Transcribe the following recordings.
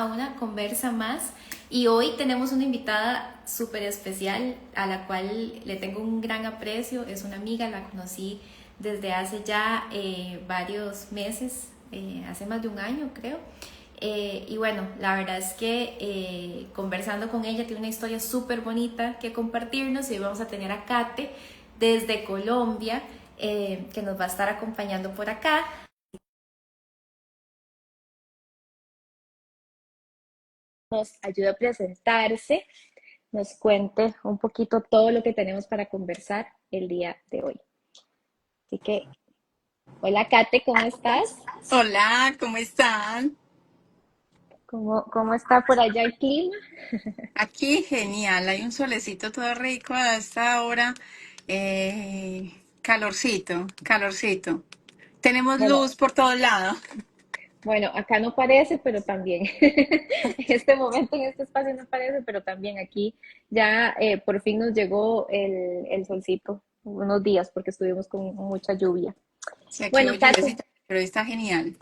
a una conversa más y hoy tenemos una invitada súper especial a la cual le tengo un gran aprecio. Es una amiga, la conocí desde hace ya varios meses, hace más de un año creo. Y bueno, la verdad es que conversando con ella tiene una historia súper bonita que compartirnos y hoy vamos a tener a Kate desde Colombia que nos va a estar acompañando por acá. Nos ayude a presentarse, nos cuente un poquito todo lo que tenemos para conversar el día de hoy. Así que, hola Kate, ¿cómo estás? Hola, ¿cómo están? ¿Cómo está por allá el clima? Aquí genial, hay un solecito todo rico a esta hora. Calorcito, calorcito. Tenemos Bueno, luz por todos lados. bueno, acá no parece, pero también. En este momento, en este espacio no parece, pero también aquí ya por fin nos llegó el solcito unos días porque estuvimos con mucha lluvia. Sí, aquí Bueno, hubo Kate, lluviecita, pero hoy está genial.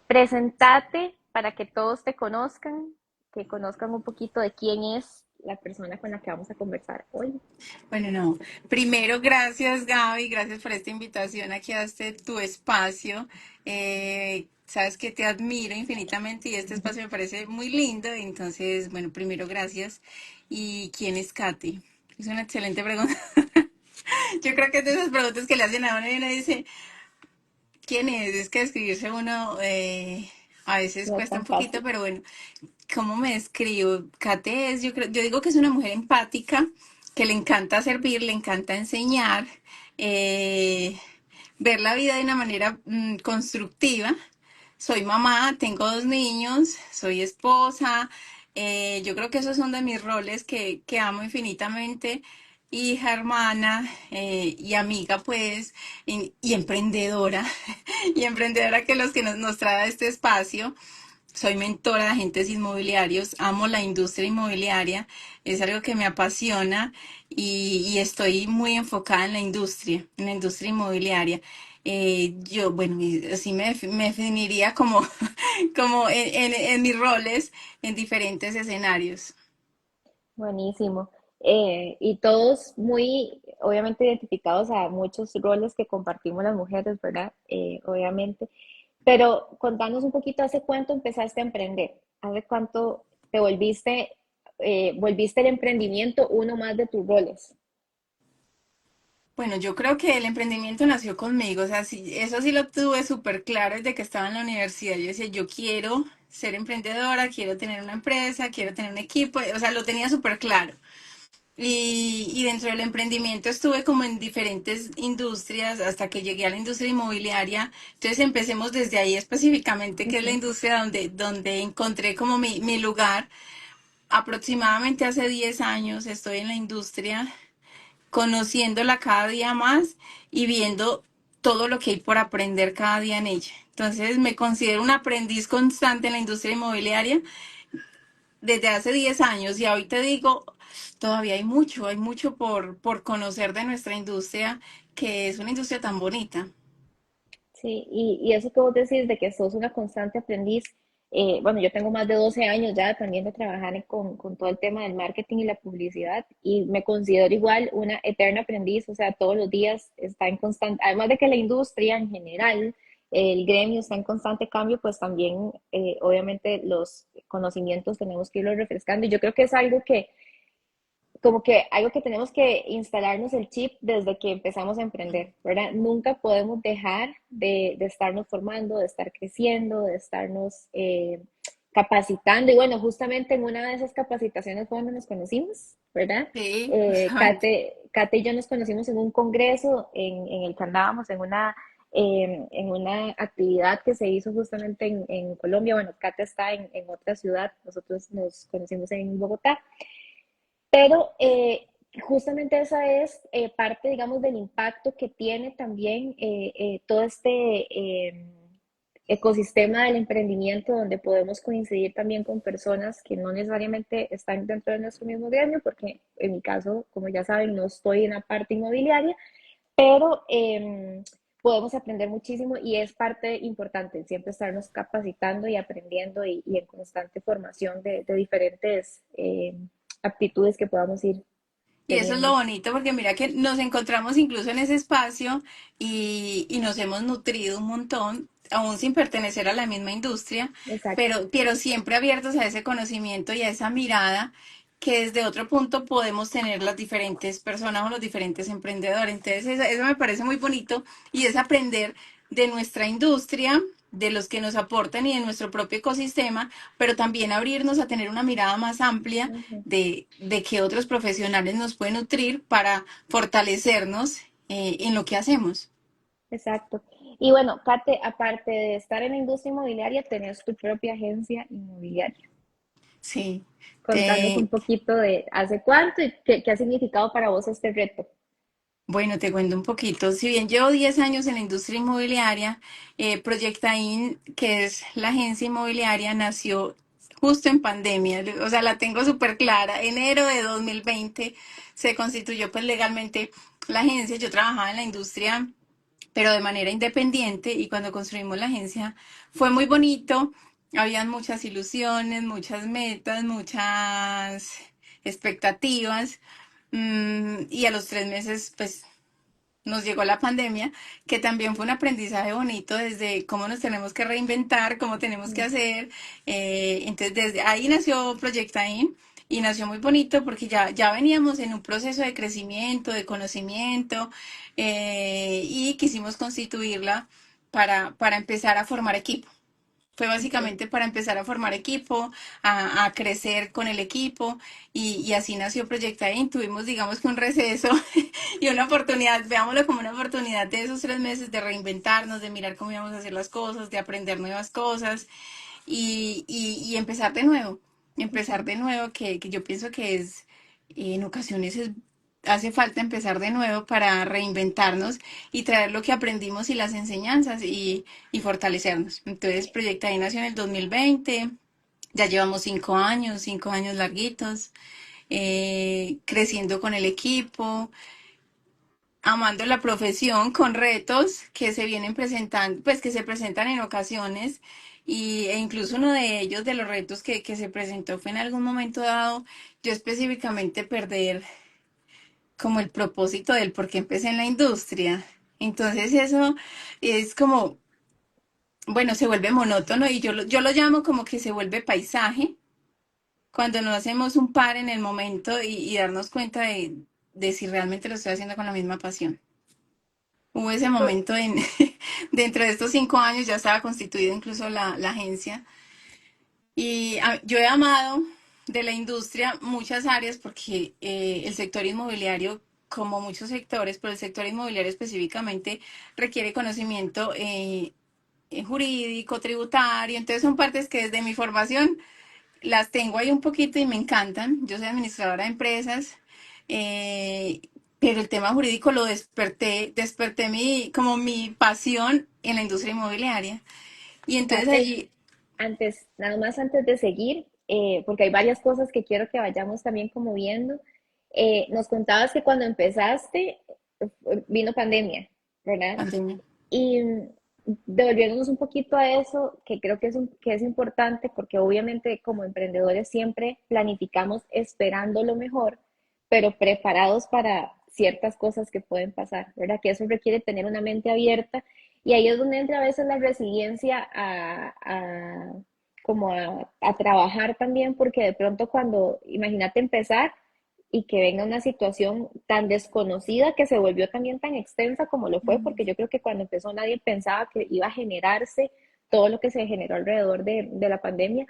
presentate para que todos te conozcan, que conozcan un poquito de quién es la persona con la que vamos a conversar hoy. Bueno, no. Primero, gracias Gaby, gracias por esta invitación aquí a tu espacio. Sabes que te admiro infinitamente y este espacio me parece muy lindo. Entonces, bueno, primero, gracias. ¿Y quién es Katy? Es una excelente pregunta. Yo creo que es de esas preguntas que le hacen a uno y uno dice, ¿quién es? Es que escribirse uno a veces No es cuesta tan un poquito, fácil. pero bueno, ¿cómo me describo? Kate es, yo digo que es una mujer empática, que le encanta servir, le encanta enseñar, eh, ver la vida de una manera constructiva. Soy mamá, tengo dos niños, soy esposa. Yo creo que esos son de mis roles que amo infinitamente. Hija, hermana y amiga, pues, y emprendedora. Y emprendedora que los que nos trae a este espacio. Soy mentora de agentes inmobiliarios, amo la industria inmobiliaria, es algo que me apasiona y estoy muy enfocada en la industria inmobiliaria. Yo, bueno, así me definiría como, como en mis roles en diferentes escenarios. Buenísimo. Y todos muy, obviamente, identificados a muchos roles que compartimos las mujeres, ¿verdad? Obviamente. Pero contanos un poquito, ¿hace cuánto empezaste a emprender? ¿Hace cuánto te volviste el emprendimiento uno más de tus roles? Bueno, yo creo que el emprendimiento nació conmigo, o sea, sí, eso sí lo tuve súper claro desde que estaba en la universidad. Yo decía, yo quiero ser emprendedora, quiero tener una empresa, quiero tener un equipo, o sea, lo tenía súper claro. Y dentro del emprendimiento estuve como en diferentes industrias hasta que llegué a la industria inmobiliaria. Entonces empecemos desde ahí específicamente, que es la Ujú. industria donde encontré como mi lugar. Aproximadamente hace 10 años estoy en la industria conociéndola cada día más y viendo todo lo que hay por aprender cada día en ella. Entonces me considero un aprendiz constante en la industria inmobiliaria desde hace 10 años y hoy te digo, todavía hay mucho por conocer de nuestra industria, que es una industria tan bonita. Sí, y eso que vos decís de que sos una constante aprendiz, bueno, yo tengo más de 12 años ya también de trabajar con todo el tema del marketing y la publicidad y me considero igual una eterna aprendiz, o sea, todos los días está en constante, además de que la industria en general, el gremio está en constante cambio, pues también obviamente los conocimientos tenemos que irlos refrescando y yo creo que es algo que como que algo que tenemos que instalarnos el chip desde que empezamos a emprender, ¿verdad? Nunca podemos dejar de estarnos formando, de estar creciendo, de estarnos capacitando. Y bueno, justamente en una de esas capacitaciones fue donde nos conocimos, ¿verdad? Sí, justamente. Kate y yo nos conocimos en un congreso en el que andábamos, en una actividad que se hizo justamente en Colombia. Bueno, Kate está en otra ciudad, nosotros nos conocimos en Bogotá. Pero justamente esa es parte, digamos, del impacto que tiene también todo este ecosistema del emprendimiento, donde podemos coincidir también con personas que no necesariamente están dentro de nuestro mismo gremio, porque en mi caso, como ya saben, no estoy en la parte inmobiliaria, pero podemos aprender muchísimo y es parte importante siempre estarnos capacitando y aprendiendo y en constante formación de diferentes aptitudes que podamos ir Y eso es lo teniendo. bonito porque mira que nos encontramos incluso en ese espacio y nos hemos nutrido un montón, aún sin pertenecer a la misma industria, Exacto. pero siempre abiertos a ese conocimiento y a esa mirada que desde otro punto podemos tener las diferentes personas o los diferentes emprendedores. Entonces eso me parece muy bonito y es aprender de nuestra industria, de los que nos aportan y de nuestro propio ecosistema, pero también abrirnos a tener una mirada más amplia Ujú. de que otros profesionales nos pueden nutrir para fortalecernos en lo que hacemos. Exacto. Y bueno, Kate, aparte de estar en la industria inmobiliaria, tenés tu propia agencia inmobiliaria. Sí, Contanos un poquito de hace cuánto y qué ha significado para vos este reto. bueno, te cuento un poquito. Si bien llevo 10 años en la industria inmobiliaria, Proyectain, que es la agencia inmobiliaria, nació justo en pandemia. O sea, la tengo súper clara. Enero de 2020 se constituyó pues legalmente la agencia. Yo trabajaba en la industria pero de manera independiente y cuando construimos la agencia fue muy bonito, habían muchas ilusiones, muchas metas, muchas expectativas y a los 3 meses pues nos llegó la pandemia, que también fue un aprendizaje bonito desde cómo nos tenemos que reinventar, cómo tenemos que Mm. hacer. Entonces, desde ahí nació Proyectain y nació muy bonito porque ya veníamos en un proceso de crecimiento, de conocimiento y quisimos constituirla para empezar a formar equipo. Fue Ok. básicamente para empezar a formar equipo, a crecer con el equipo y así nació Proyectain. Tuvimos, digamos que un receso y una oportunidad, veámoslo como una oportunidad de esos 3 meses de reinventarnos, de mirar cómo íbamos a hacer las cosas, de aprender nuevas cosas y empezar Ujú. de nuevo, que yo pienso que en ocasiones hace falta empezar de nuevo para reinventarnos y traer lo que aprendimos y las enseñanzas y fortalecernos. Entonces, Proyecta ahí nació en el 2020, ya llevamos 5 años, 5 años larguitos, creciendo con el equipo, amando la profesión con retos que se vienen presentando, pues que se presentan en ocasiones e incluso uno de ellos, de los retos que se presentó fue en algún momento dado, yo específicamente perder como el propósito del por qué empecé en la industria. Entonces eso es como, bueno, se vuelve monótono y yo lo llamo como que se vuelve paisaje cuando no hacemos un par en el momento y darnos cuenta de si realmente lo estoy haciendo con la misma pasión. Hubo ese Por- momento dentro de estos 5 años ya estaba constituida incluso la agencia y yo he amado de la industria muchas áreas porque el sector inmobiliario, como muchos sectores, pero el sector inmobiliario específicamente requiere conocimiento jurídico, tributario, entonces son partes que desde mi formación las tengo ahí un poquito y me encantan. Yo soy administradora de empresas, eh, pero el tema jurídico lo desperté como mi pasión en la industria inmobiliaria. Y entonces Kate, allí, nada más antes de seguir, porque hay varias cosas que quiero que vayamos también como viendo. Nos contabas que cuando empezaste vino pandemia, ¿verdad? pandemia. Y devolviéndonos un poquito a eso, que creo que que es importante, porque obviamente como emprendedores siempre planificamos esperando lo mejor, pero preparados para ciertas cosas que pueden pasar, ¿verdad? Que eso requiere tener una mente abierta y ahí es donde entra a veces la resiliencia como a trabajar también, porque de pronto cuando, imagínate empezar y que venga una situación tan desconocida que se volvió también tan extensa como lo fue, porque yo creo que cuando empezó nadie pensaba que iba a generarse todo lo que se generó alrededor de la pandemia,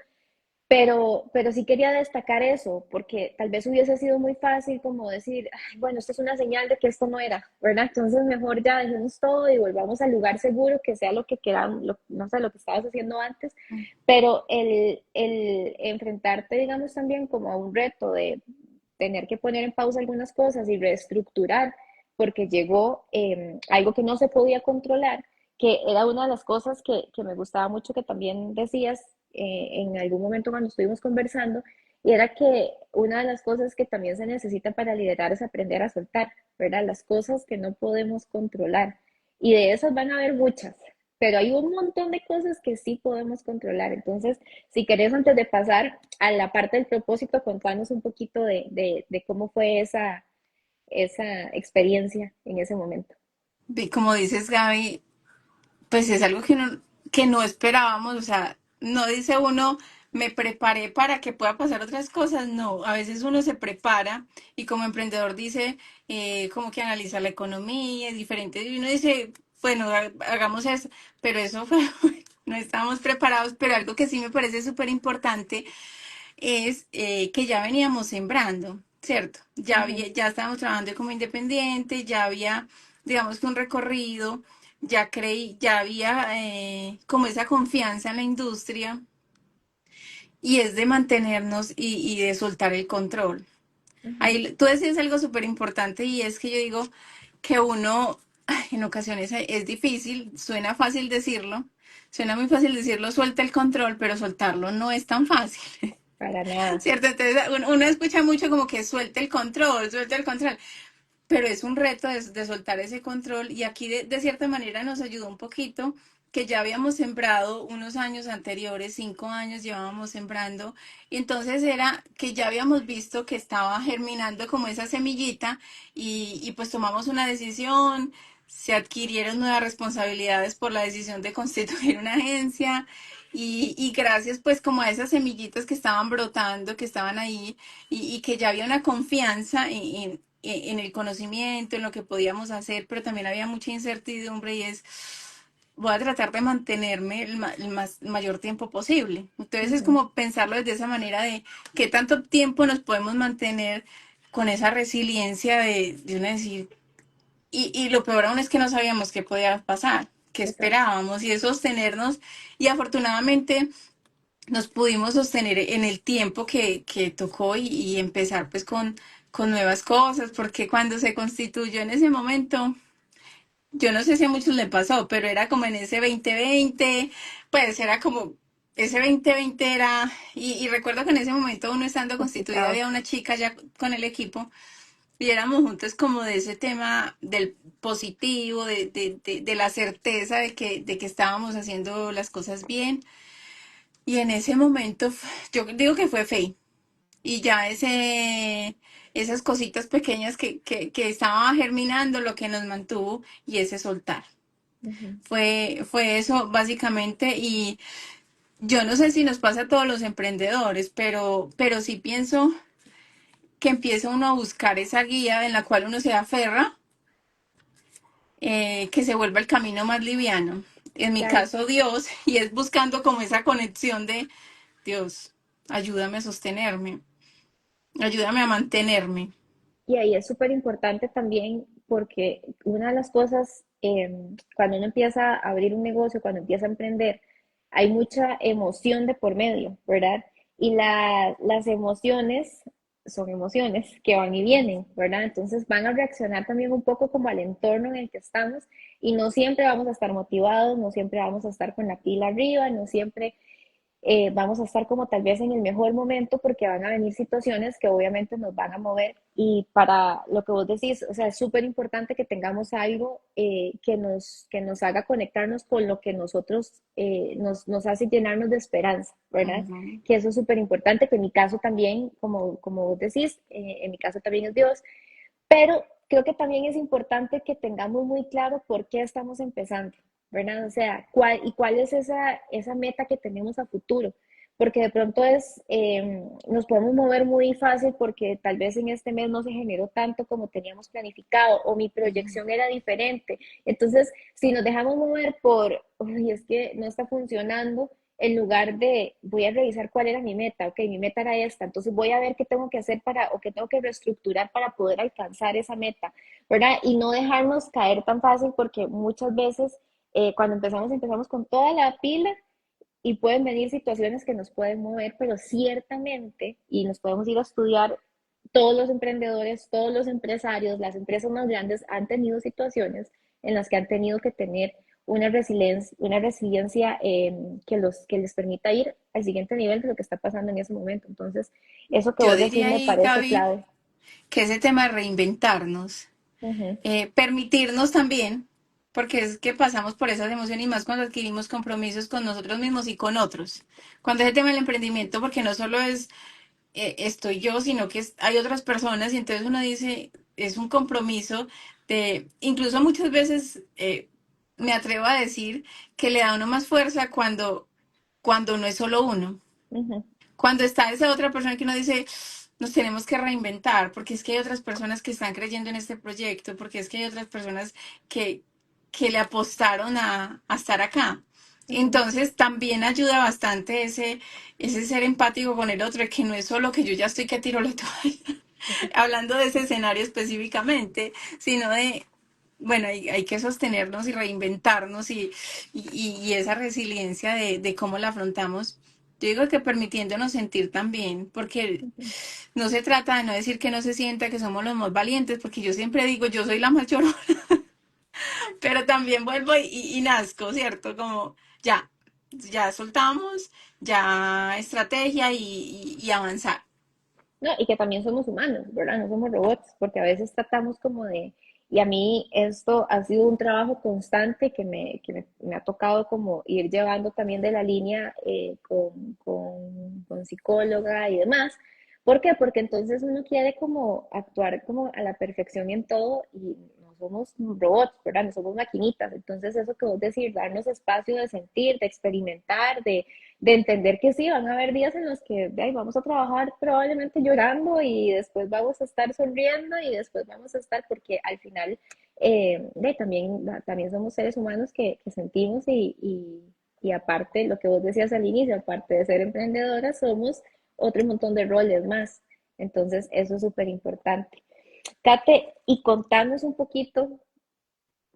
pero sí quería destacar eso, porque tal vez hubiese sido muy fácil como decir, "Ay, bueno, esto es una señal de que esto no era, ¿verdad? Entonces mejor ya dejemos todo y volvamos al lugar seguro, que sea lo que queramos, no sé, lo que estabas haciendo antes, pero el enfrentarte, digamos, también como a un reto de tener que poner en pausa algunas cosas y reestructurar, porque llegó algo que no se podía controlar, que era una de las cosas que me gustaba mucho que también decías en algún momento cuando estuvimos conversando, y era que una de las cosas que también se necesita para liderar es aprender a soltar, ¿verdad? Las cosas que no podemos controlar. y de esas van a haber muchas, pero hay un montón de cosas que sí podemos controlar. Entonces, si querés, antes de pasar a la parte del propósito, contanos un poquito de cómo fue esa experiencia en ese momento. Y como dices, Gaby, pues es algo que no esperábamos, o sea, no dice uno, me preparé para que pueda pasar otras cosas, no, a veces uno se prepara y como emprendedor dice, como que analiza la economía, es diferente, y uno dice, bueno, hagamos eso, pero eso fue, no estábamos preparados, pero algo que sí me parece súper importante es que ya veníamos sembrando, ¿cierto? Ujú, Ya estábamos trabajando como independiente, ya había, digamos que un recorrido, ya había como esa confianza en la industria y es de mantenernos y de soltar el control. ujú, Ahí, tú decías algo súper importante y es que yo digo que uno, ay, en ocasiones es difícil, suena fácil decirlo, suena muy fácil decirlo, suelta el control, pero soltarlo no es tan fácil. para nada. ¿Cierto? Entonces uno escucha mucho como que suelte el control, pero es un reto de soltar ese control y aquí de cierta manera nos ayudó un poquito que ya habíamos sembrado unos años anteriores, 5 años llevábamos sembrando, y entonces era que ya habíamos visto que estaba germinando como esa semillita y pues tomamos una decisión, se adquirieron nuevas responsabilidades por la decisión de constituir una agencia y gracias pues como a esas semillitas que estaban brotando, que estaban ahí y que ya había una confianza en el conocimiento, en lo que podíamos hacer, pero también había mucha incertidumbre y es, voy a tratar de mantenerme el mayor tiempo posible. Entonces es Ujú, como pensarlo desde esa manera de qué tanto tiempo nos podemos mantener con esa resiliencia de uno decir, y lo peor aún es que no sabíamos qué podía pasar, qué exacto. esperábamos y es sostenernos y afortunadamente nos pudimos sostener en el tiempo que tocó y empezar pues con nuevas cosas, porque cuando se constituyó en ese momento, yo no sé si a muchos le pasó, pero era como en ese 2020, pues era como, ese 2020 era, y recuerdo que en ese momento uno estando constituida Complicado. había una chica ya con el equipo y éramos juntos como de ese tema del positivo, de la certeza de que estábamos haciendo las cosas bien. Y en ese momento, yo digo que fue fe. Y ya esas cositas pequeñas que estaban germinando lo que nos mantuvo y ese soltar. Ujú. Fue eso básicamente y yo no sé si nos pasa a todos los emprendedores, pero sí pienso que empieza uno a buscar esa guía en la cual uno se aferra, que se vuelva el camino más liviano. En mi Claro. caso, Dios, y es buscando como esa conexión de Dios, ayúdame a sostenerme. Ayúdame a mantenerme. Y ahí es súper importante también porque una de las cosas, cuando uno empieza a abrir un negocio, cuando empieza a emprender, hay mucha emoción de por medio, ¿verdad? Y las emociones son emociones que van y vienen, ¿verdad? Entonces van a reaccionar también un poco como al entorno en el que estamos y no siempre vamos a estar motivados, no siempre vamos a estar con la pila arriba, no siempre vamos a estar como tal vez en el mejor momento porque van a venir situaciones que obviamente nos van a mover y para lo que vos decís, o sea, es súper importante que tengamos algo que nos haga conectarnos con lo que nosotros nos hace llenarnos de esperanza, ¿verdad? Ujú. Que eso es súper importante, que en mi caso también, como vos decís, en mi caso también es Dios, pero creo que también es importante que tengamos muy claro por qué estamos empezando, ¿verdad? O sea, cuál es esa meta que tenemos a futuro. Porque de pronto nos podemos mover muy fácil porque tal vez en este mes no se generó tanto como teníamos planificado o mi proyección era diferente. Entonces, si nos dejamos mover por, uy, es que no está funcionando, en lugar de voy a revisar cuál era mi meta, ok, mi meta era esta, entonces voy a ver qué tengo que hacer o qué tengo que reestructurar para poder alcanzar esa meta, ¿verdad? Y no dejarnos caer tan fácil porque muchas veces cuando empezamos con toda la pila y pueden venir situaciones que nos pueden mover, pero ciertamente, y nos podemos ir a estudiar, todos los emprendedores, todos los empresarios, las empresas más grandes han tenido situaciones en las que han tenido que tener una resiliencia que les permita ir al siguiente nivel de lo que está pasando en ese momento. Entonces, eso que Yo vos decís diría me ahí, parece Gaby, clave. que ese tema de reinventarnos, Ujú, permitirnos también. porque es que pasamos por esas emociones y más cuando adquirimos compromisos con nosotros mismos y con otros. Cuando es el tema del emprendimiento, porque no solo es estoy yo, sino que hay otras personas y entonces uno dice, es un compromiso de, incluso muchas veces me atrevo a decir que le da a uno más fuerza cuando no es solo uno. Ujú, Cuando está esa otra persona que uno dice, nos tenemos que reinventar, porque es que hay otras personas que están creyendo en este proyecto, porque es que hay otras personas que, que le apostaron a estar acá. ujú, Entonces también ayuda bastante ese ser empático con el otro, que no es solo que yo ya estoy que tiro la toalla, hablando de ese escenario específicamente, sino de, bueno, hay que sostenernos y reinventarnos y esa resiliencia de cómo la afrontamos. Yo digo que permitiéndonos sentir también, porque ujú. no se trata de no decir que no se sienta que somos los más valientes, porque yo siempre digo, yo soy la más llorona, pero también vuelvo y nazco, ¿cierto? Como ya, ya soltamos, ya estrategia y avanzar. No, y que también somos humanos, ¿verdad? No somos robots, porque a veces tratamos como de, y a mí esto ha sido un trabajo constante que me ha tocado como ir llevando también de la línea con psicóloga y demás. ¿Por qué? Porque entonces uno quiere como actuar como a la perfección en todo y no somos robots, ¿verdad? No somos maquinitas. Entonces eso que vos decís, darnos espacio de sentir, de experimentar, de entender que sí, van a haber días en los que ay, vamos a trabajar probablemente llorando y después vamos a estar sonriendo y después vamos a estar, porque al final también somos seres humanos que sentimos y aparte, lo que vos decías al inicio, aparte de ser emprendedoras, somos otro montón de roles más. Entonces, eso es súper importante. Kate, y contanos un poquito,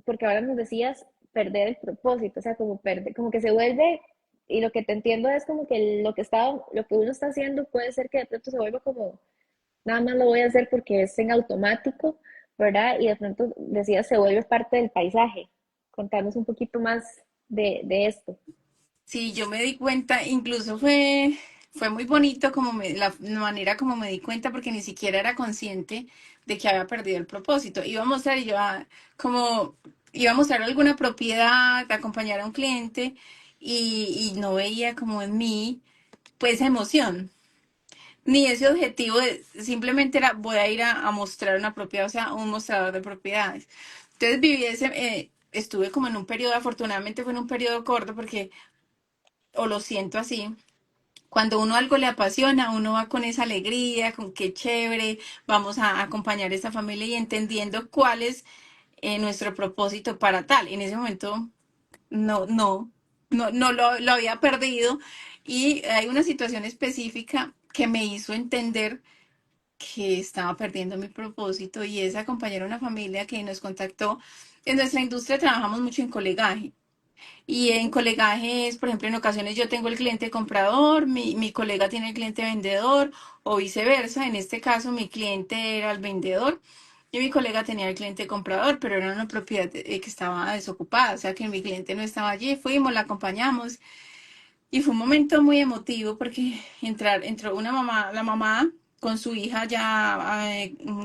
porque ahora nos decías perder el propósito, o sea, como como que se vuelve, y lo que te entiendo es como que lo que uno está haciendo puede ser que de pronto se vuelva como, nada más lo voy a hacer porque es en automático, ¿verdad? Y de pronto decías, se vuelve parte del paisaje. Contanos un poquito más de esto. Sí, yo me di cuenta, incluso fue muy bonito como la manera como me di cuenta porque ni siquiera era consciente de que había perdido el propósito. Iba a mostrar y yo como iba a mostrar alguna propiedad, acompañar a un cliente y no veía como en mí pues esa emoción, ni ese objetivo simplemente era voy a ir a mostrar una propiedad, o sea, un mostrador de propiedades. Entonces estuve como en un periodo, afortunadamente fue en un periodo corto porque, o lo siento así, cuando uno algo le apasiona, uno va con esa alegría, con qué chévere, vamos a acompañar a esta familia y entendiendo cuál es nuestro propósito para tal. En ese momento no lo había perdido y hay una situación específica que me hizo entender que estaba perdiendo mi propósito y es acompañar a una familia que nos contactó. En nuestra industria trabajamos mucho en colegaje. Y en Ujú, colegajes, por ejemplo, en ocasiones yo tengo el cliente comprador, mi colega tiene el cliente vendedor o viceversa. En este caso, mi cliente era el vendedor y mi colega tenía el cliente comprador, pero era una propiedad que estaba desocupada, o sea que mi cliente no estaba allí. Fuimos, la acompañamos y fue un momento muy emotivo porque entró una mamá, la mamá con su hija ya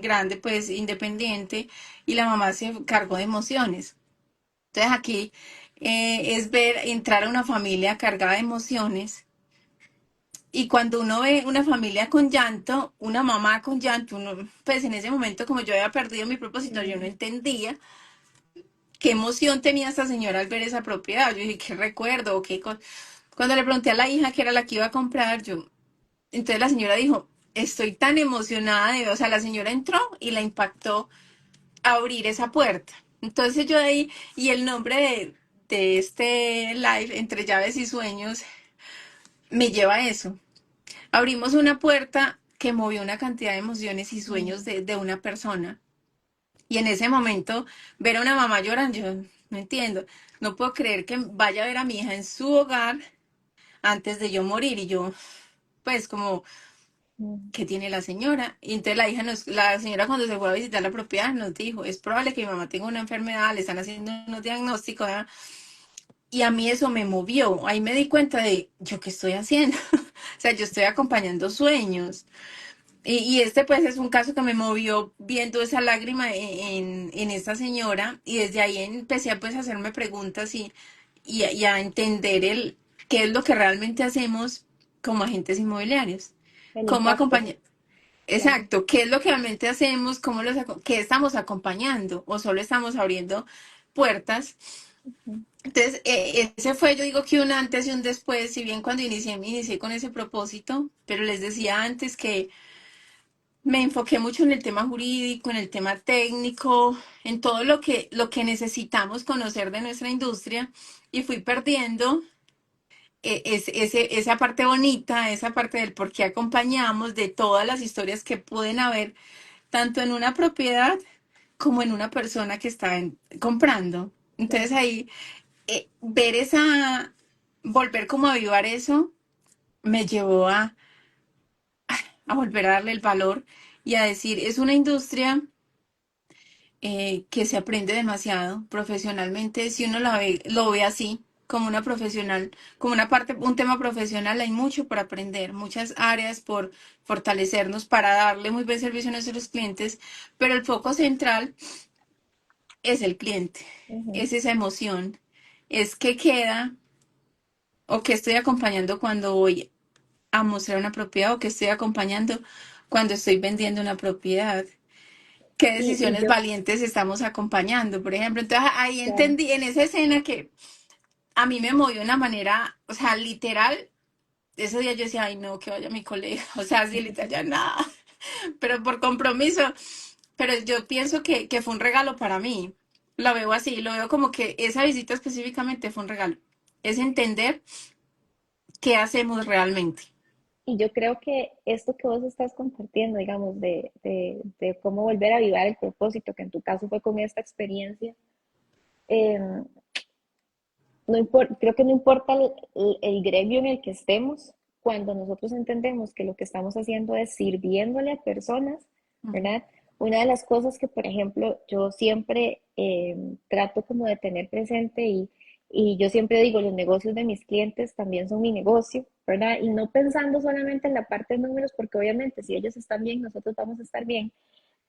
grande, pues independiente, y la mamá se cargó de emociones. Entonces aquí es ver entrar a una familia cargada de emociones y cuando uno ve una familia con llanto, una mamá con llanto, uno, pues en ese momento como yo había perdido mi propósito, yo no ujú, entendía qué emoción tenía esta señora al ver esa propiedad. Yo dije, qué recuerdo, o qué cuando le pregunté a la hija que era la que iba a comprar, entonces la señora dijo, estoy tan emocionada o sea, la señora entró y la impactó abrir esa puerta. Entonces yo ahí, y el nombre de este live, Entre Llaves y Sueños, me lleva a eso. Abrimos una puerta que movió una cantidad de emociones y sueños ujú, de una persona. Y en ese momento, ver a una mamá llorando, yo no entiendo, no puedo creer que vaya a ver a mi hija en su hogar antes de yo morir. Y yo, pues como, ujú, ¿qué tiene la señora? Y entonces la señora cuando se fue a visitar la propiedad nos dijo, es probable que mi mamá tenga una enfermedad, le están haciendo unos diagnósticos, ¿verdad? Y a mí eso me movió, ahí me di cuenta de, ¿yo qué estoy haciendo? O sea, yo estoy acompañando sueños. Y este pues es un caso que me movió viendo esa lágrima en esta señora y desde ahí empecé a pues a hacerme preguntas y a entender qué es lo que realmente hacemos como agentes inmobiliarios. El Cómo impacto, acompañar. claro. Exacto, ¿qué es lo que realmente hacemos? ¿Qué estamos acompañando? ¿O solo estamos abriendo puertas? Ujú, Entonces, ese fue, yo digo que un antes y un después, si bien cuando inicié, me inicié con ese propósito, pero les decía antes que me enfoqué mucho en el tema jurídico, en el tema técnico, en todo lo que necesitamos conocer de nuestra industria y fui perdiendo esa parte bonita, esa parte del por qué acompañamos, de todas las historias que pueden haber, tanto en una propiedad como en una persona que está comprando. Entonces claro. ahí, ver volver como a avivar eso, me llevó a volver a darle el valor y a decir, es una industria que se aprende demasiado profesionalmente. Si uno lo ve así, como una profesional, como una parte, un tema profesional, hay mucho por aprender, muchas áreas por fortalecernos para darle muy buen servicio a nuestros clientes, pero el foco central es el cliente, Ujú. es esa emoción, es qué queda o qué estoy acompañando cuando voy a mostrar una propiedad o qué estoy acompañando cuando estoy vendiendo una propiedad. ¿Qué Y decisiones yo, valientes estamos acompañando? Por ejemplo, entonces ahí claro. entendí en esa escena que a mí me movió de una manera, o sea, literal, ese día yo decía, ay no, que vaya mi colega, o sea, sí, literal, ya nada, pero por compromiso, pero yo pienso que fue un regalo para mí, lo veo así, lo veo como que esa visita específicamente fue un regalo, es entender qué hacemos realmente. Y yo creo que esto que vos estás compartiendo, digamos, de cómo volver a avivar el propósito, que en tu caso fue con esta experiencia, eh, no creo que no importa el gremio en el que estemos, cuando nosotros entendemos que lo que estamos haciendo es sirviéndole a personas, Ujú, ¿verdad? Una de las cosas que, por ejemplo, yo siempre trato como de tener presente y yo siempre digo, los negocios de mis clientes también son mi negocio, ¿verdad? Y no pensando solamente en la parte de números, porque obviamente si ellos están bien, nosotros vamos a estar bien,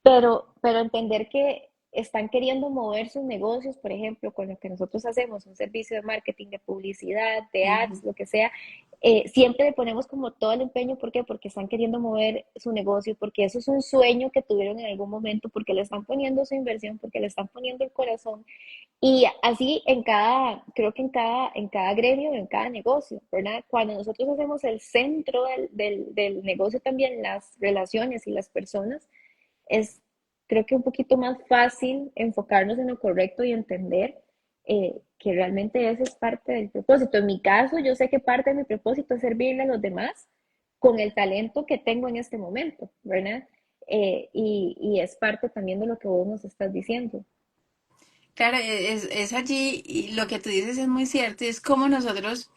pero entender que están queriendo mover sus negocios, por ejemplo, con lo que nosotros hacemos, un servicio de marketing, de publicidad, de ujú. ads, lo que sea, siempre le ponemos como todo el empeño. ¿Por qué? Porque están queriendo mover su negocio, porque eso es un sueño que tuvieron en algún momento, porque le están poniendo su inversión, porque le están poniendo el corazón. Y así creo que en cada gremio, en cada negocio, ¿verdad? Cuando nosotros hacemos el centro del negocio también, las relaciones y las personas, es creo que un poquito más fácil enfocarnos en lo correcto y entender que realmente ese es parte del propósito. En mi caso, yo sé que parte de mi propósito es servirle a los demás con el talento que tengo en este momento, ¿verdad? Y es parte también de lo que vos nos estás diciendo. Claro, es allí y lo que tú dices es muy cierto, es como nosotros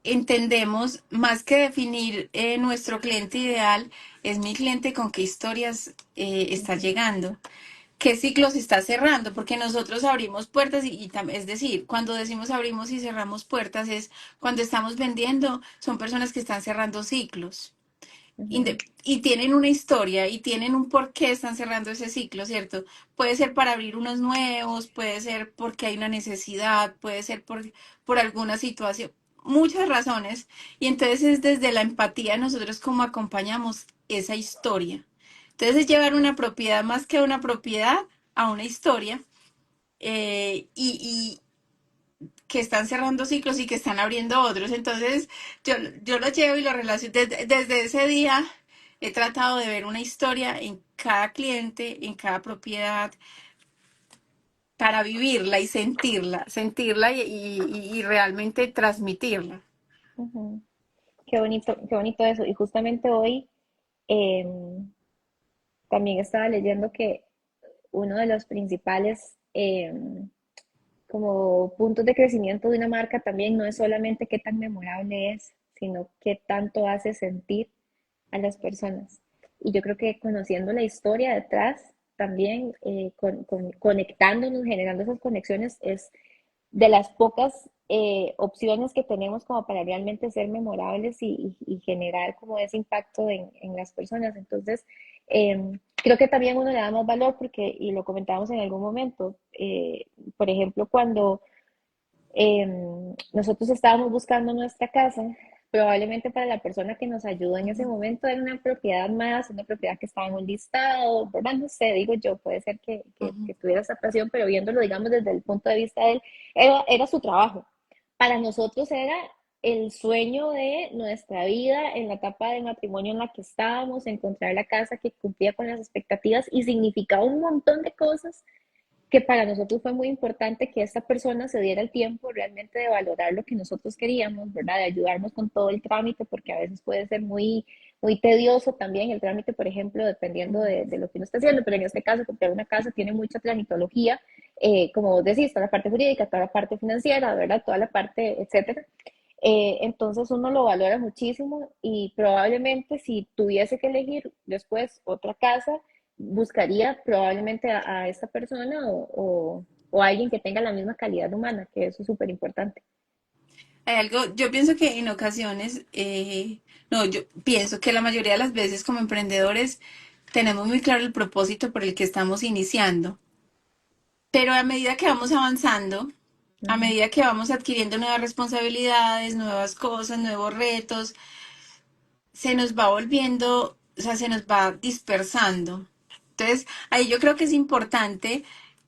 entendemos, más que definir nuestro cliente ideal, es mi cliente con qué historias está Ujú, llegando, qué ciclos está cerrando, porque nosotros abrimos puertas es decir, cuando decimos abrimos y cerramos puertas es cuando estamos vendiendo, son personas que están cerrando ciclos ujú, y tienen una historia y tienen un por qué están cerrando ese ciclo, ¿cierto? Puede ser para abrir unos nuevos, puede ser porque hay una necesidad, puede ser por alguna situación, muchas razones. Y entonces es desde la empatía nosotros como acompañamos esa historia. Entonces es llevar una propiedad más que una propiedad a una historia y que están cerrando ciclos y que están abriendo otros. Entonces, yo lo llevo y lo relaciono. Desde ese día he tratado de ver una historia en cada cliente, en cada propiedad, para vivirla y sentirla y realmente transmitirla. ujú. Qué bonito eso. Y justamente hoy también estaba leyendo que uno de los principales como puntos de crecimiento de una marca también no es solamente qué tan memorable es, sino qué tanto hace sentir a las personas. Y yo creo que conociendo la historia detrás, también conectándonos, generando esas conexiones, es de las pocas opciones que tenemos como para realmente ser memorables y generar como ese impacto en las personas. Entonces, creo que también uno le da más valor porque, y lo comentábamos en algún momento, por ejemplo, cuando nosotros estábamos buscando nuestra casa, probablemente para la persona que nos ayudó en ese momento era una propiedad más, una propiedad que estaba en un listado, ¿verdad? No sé, digo yo, puede ser que tuviera esa pasión, pero viéndolo, digamos, desde el punto de vista de él, era su trabajo. Para nosotros era el sueño de nuestra vida en la etapa de matrimonio en la que estábamos, encontrar la casa que cumplía con las expectativas y significaba un montón de cosas que para nosotros fue muy importante que esta persona se diera el tiempo realmente de valorar lo que nosotros queríamos, ¿verdad? De ayudarnos con todo el trámite, porque a veces puede ser muy tedioso también el trámite, por ejemplo, dependiendo de lo que uno está haciendo, pero en este caso, comprar una casa tiene mucha tramitología, como vos decís, toda la parte jurídica, toda la parte financiera, ¿verdad? Toda la parte, etcétera. Entonces uno lo valora muchísimo y probablemente si tuviese que elegir después otra casa, buscaría probablemente a esta persona o alguien que tenga la misma calidad humana, que eso es súper importante. Hay algo, yo pienso que en ocasiones, no, yo pienso que la mayoría de las veces como emprendedores tenemos muy claro el propósito por el que estamos iniciando, pero a medida que vamos avanzando, a Ujú, medida que vamos adquiriendo nuevas responsabilidades, nuevas cosas, nuevos retos, se nos va volviendo, o sea, se nos va dispersando. Entonces, ahí yo creo que es importante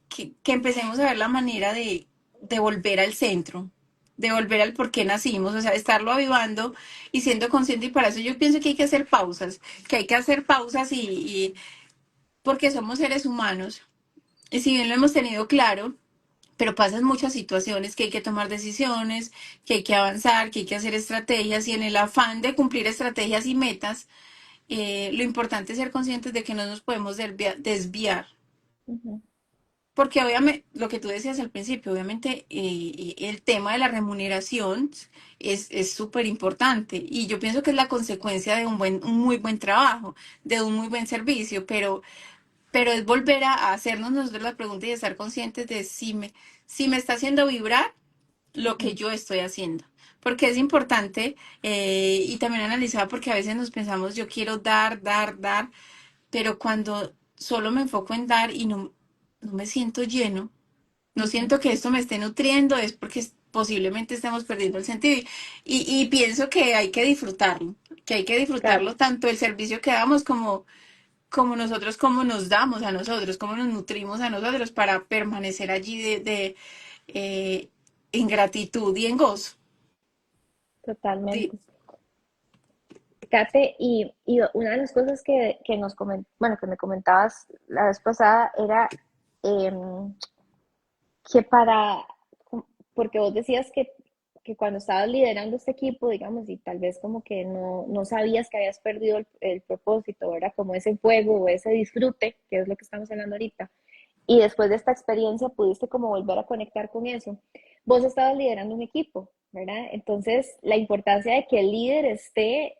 que empecemos a ver la manera de volver al centro, de volver al por qué nacimos, o sea, estarlo avivando y siendo consciente. Y para eso yo pienso que hay que hacer pausas, que hay que hacer pausas y porque somos seres humanos. Y si bien lo hemos tenido claro, pero pasan muchas situaciones que hay que tomar decisiones, que hay que avanzar, que hay que hacer estrategias y en el afán de cumplir estrategias y metas, lo importante es ser conscientes de que no nos podemos desviar. ujú, Porque obviamente, lo que tú decías al principio, obviamente el tema de la remuneración es súper importante y yo pienso que es la consecuencia de un muy buen trabajo, de un muy buen servicio, pero es volver a hacernos nosotros la pregunta y estar conscientes de si me está haciendo vibrar lo que ujú. yo estoy haciendo. Porque es importante y también analizar porque a veces nos pensamos yo quiero dar, pero cuando solo me enfoco en dar y no me siento lleno, no Ujú, siento que esto me esté nutriendo, es porque posiblemente estemos perdiendo el sentido. Y pienso que hay que disfrutarlo, que hay que claro, disfrutarlo tanto el servicio que damos como nosotros, como nos damos a nosotros, como nos nutrimos a nosotros para permanecer allí eh, en gratitud y en gozo. Di- totalmente. Kate, y una de las cosas que bueno, que me comentabas la vez pasada era em, que porque vos decías que cuando estabas liderando este equipo, digamos, y tal vez como que no sabías que habías perdido el propósito, ¿verdad? Como ese fuego o ese disfrute, que es lo que estamos hablando ahorita. Y después de esta experiencia pudiste como volver a conectar con eso. Vos estabas liderando un equipo, ¿verdad? Entonces, la importancia de que el líder esté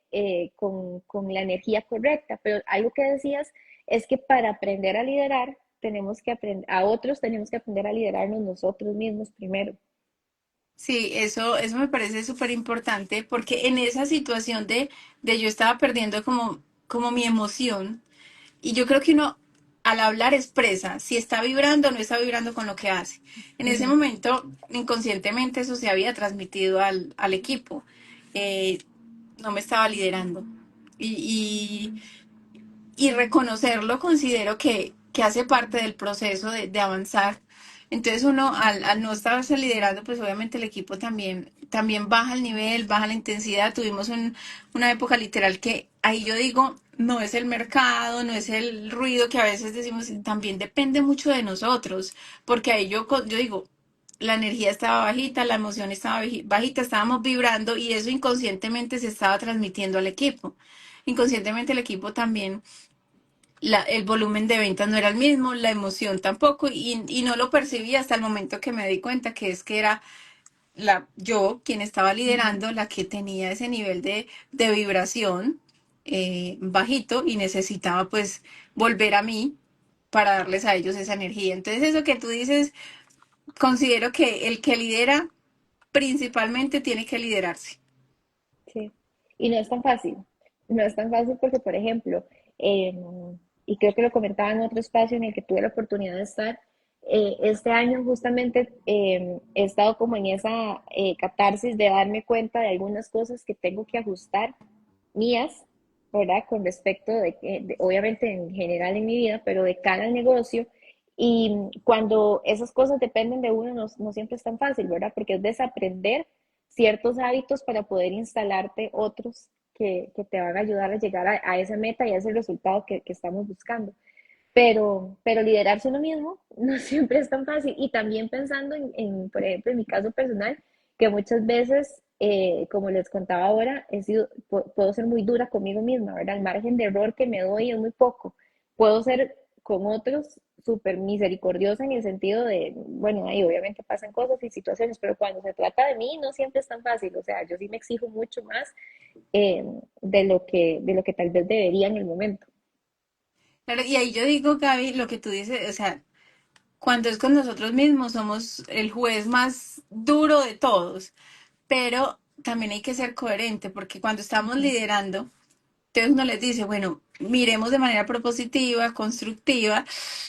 con la energía correcta, pero algo que decías es que para aprender a liderar, tenemos que aprender, a otros tenemos que aprender a liderarnos nosotros mismos primero. Sí, eso me parece súper importante porque en esa situación de yo estaba perdiendo como mi emoción y yo creo que uno al hablar expresa si está vibrando o no está vibrando con lo que hace. En ese Ujú, momento, inconscientemente, eso se había transmitido al equipo. Eh, no me estaba liderando. Y, y reconocerlo considero que hace parte del proceso de avanzar. Entonces uno al no estarse liderando, pues obviamente el equipo también baja el nivel, baja la intensidad. Tuvimos una época literal que ahí yo digo, no es el mercado, no es el ruido que a veces decimos, también depende mucho de nosotros, porque ahí yo digo, la energía estaba bajita, la emoción estaba bajita, estábamos vibrando y eso inconscientemente se estaba transmitiendo al equipo. Inconscientemente el equipo también el volumen de ventas no era el mismo, la emoción tampoco, y no lo percibí hasta el momento que me di cuenta que es que era yo quien estaba ujú. liderando, la que tenía ese nivel de vibración bajito y necesitaba pues volver a mí para darles a ellos esa energía. Entonces eso que tú dices, considero que el que lidera principalmente tiene que liderarse. Sí, y no es tan fácil, no es tan fácil porque, por ejemplo, eh, y creo que lo comentaba en otro espacio en el que tuve la oportunidad de estar, este año justamente he estado como en esa catarsis de darme cuenta de algunas cosas que tengo que ajustar mías, ¿verdad? Con respecto obviamente en general en mi vida, pero de cara al negocio. Y cuando esas cosas dependen de uno, no siempre es tan fácil, ¿verdad? Porque es desaprender ciertos hábitos para poder instalarte otros que te van a ayudar a llegar a esa meta y a ese resultado que estamos buscando. Pero liderarse uno mismo no siempre es tan fácil. Y también pensando por ejemplo, en mi caso personal, que muchas veces, como les contaba ahora, puedo ser muy dura conmigo misma, ¿verdad? El margen de error que me doy es muy poco. Puedo ser con otros súper misericordiosa en el sentido de, bueno, ahí obviamente pasan cosas y situaciones, pero cuando se trata de mí no siempre es tan fácil. O sea, yo sí me exijo mucho más de lo que tal vez debería en el momento. Claro, y ahí yo digo, Gaby, lo que tú dices, o sea, cuando es con nosotros mismos somos el juez más duro de todos, pero también hay que ser coherente porque cuando estamos Ujú, liderando, entonces uno les dice, bueno, miremos de manera propositiva, constructiva,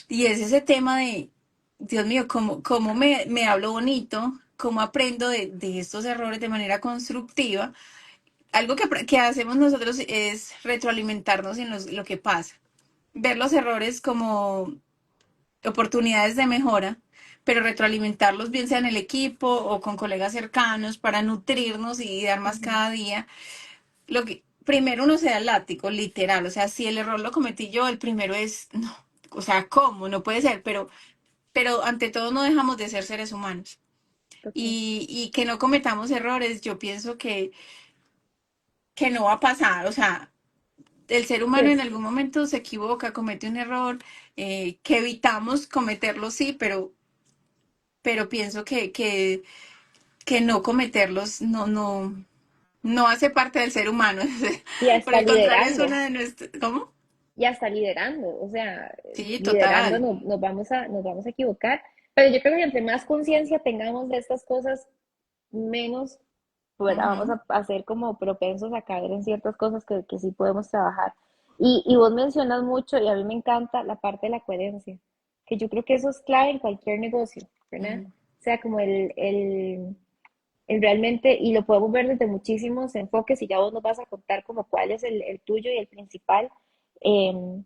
y es ese tema de, Dios mío, cómo me hablo bonito, cómo aprendo de estos errores de manera constructiva. Algo que hacemos nosotros es retroalimentarnos en lo que pasa, ver los errores como oportunidades de mejora, pero retroalimentarlos bien sea en el equipo o con colegas cercanos para nutrirnos y dar más ujú. cada día. Lo que primero uno se da el látigo, literal, o sea, si el error lo cometí yo, el primero es no, o sea, ¿cómo? No puede ser, pero ante todo no dejamos de ser seres humanos. Total. Y que no cometamos errores, yo pienso que no va a pasar, o sea, el ser Sí, humano en algún momento se equivoca, comete un error, que evitamos cometerlo, sí, pero pienso que no cometerlos no hace parte del ser humano. y Por hasta el contrario, es liderando, una de nuestras... ¿Cómo? y hasta liderando, o sea, Sí, liderando total. nos vamos a equivocar, pero yo creo que entre más conciencia tengamos de estas cosas, menos ¿verdad? Vamos Ujú. a ser como propensos a caer en ciertas cosas que sí podemos trabajar. Y vos mencionas mucho, y a mí me encanta la parte de la coherencia, que yo creo que eso es clave en cualquier negocio, ¿verdad? Mm. O sea, como el realmente, y lo podemos ver desde muchísimos enfoques, y ya vos nos vas a contar como cuál es el tuyo y el principal. em,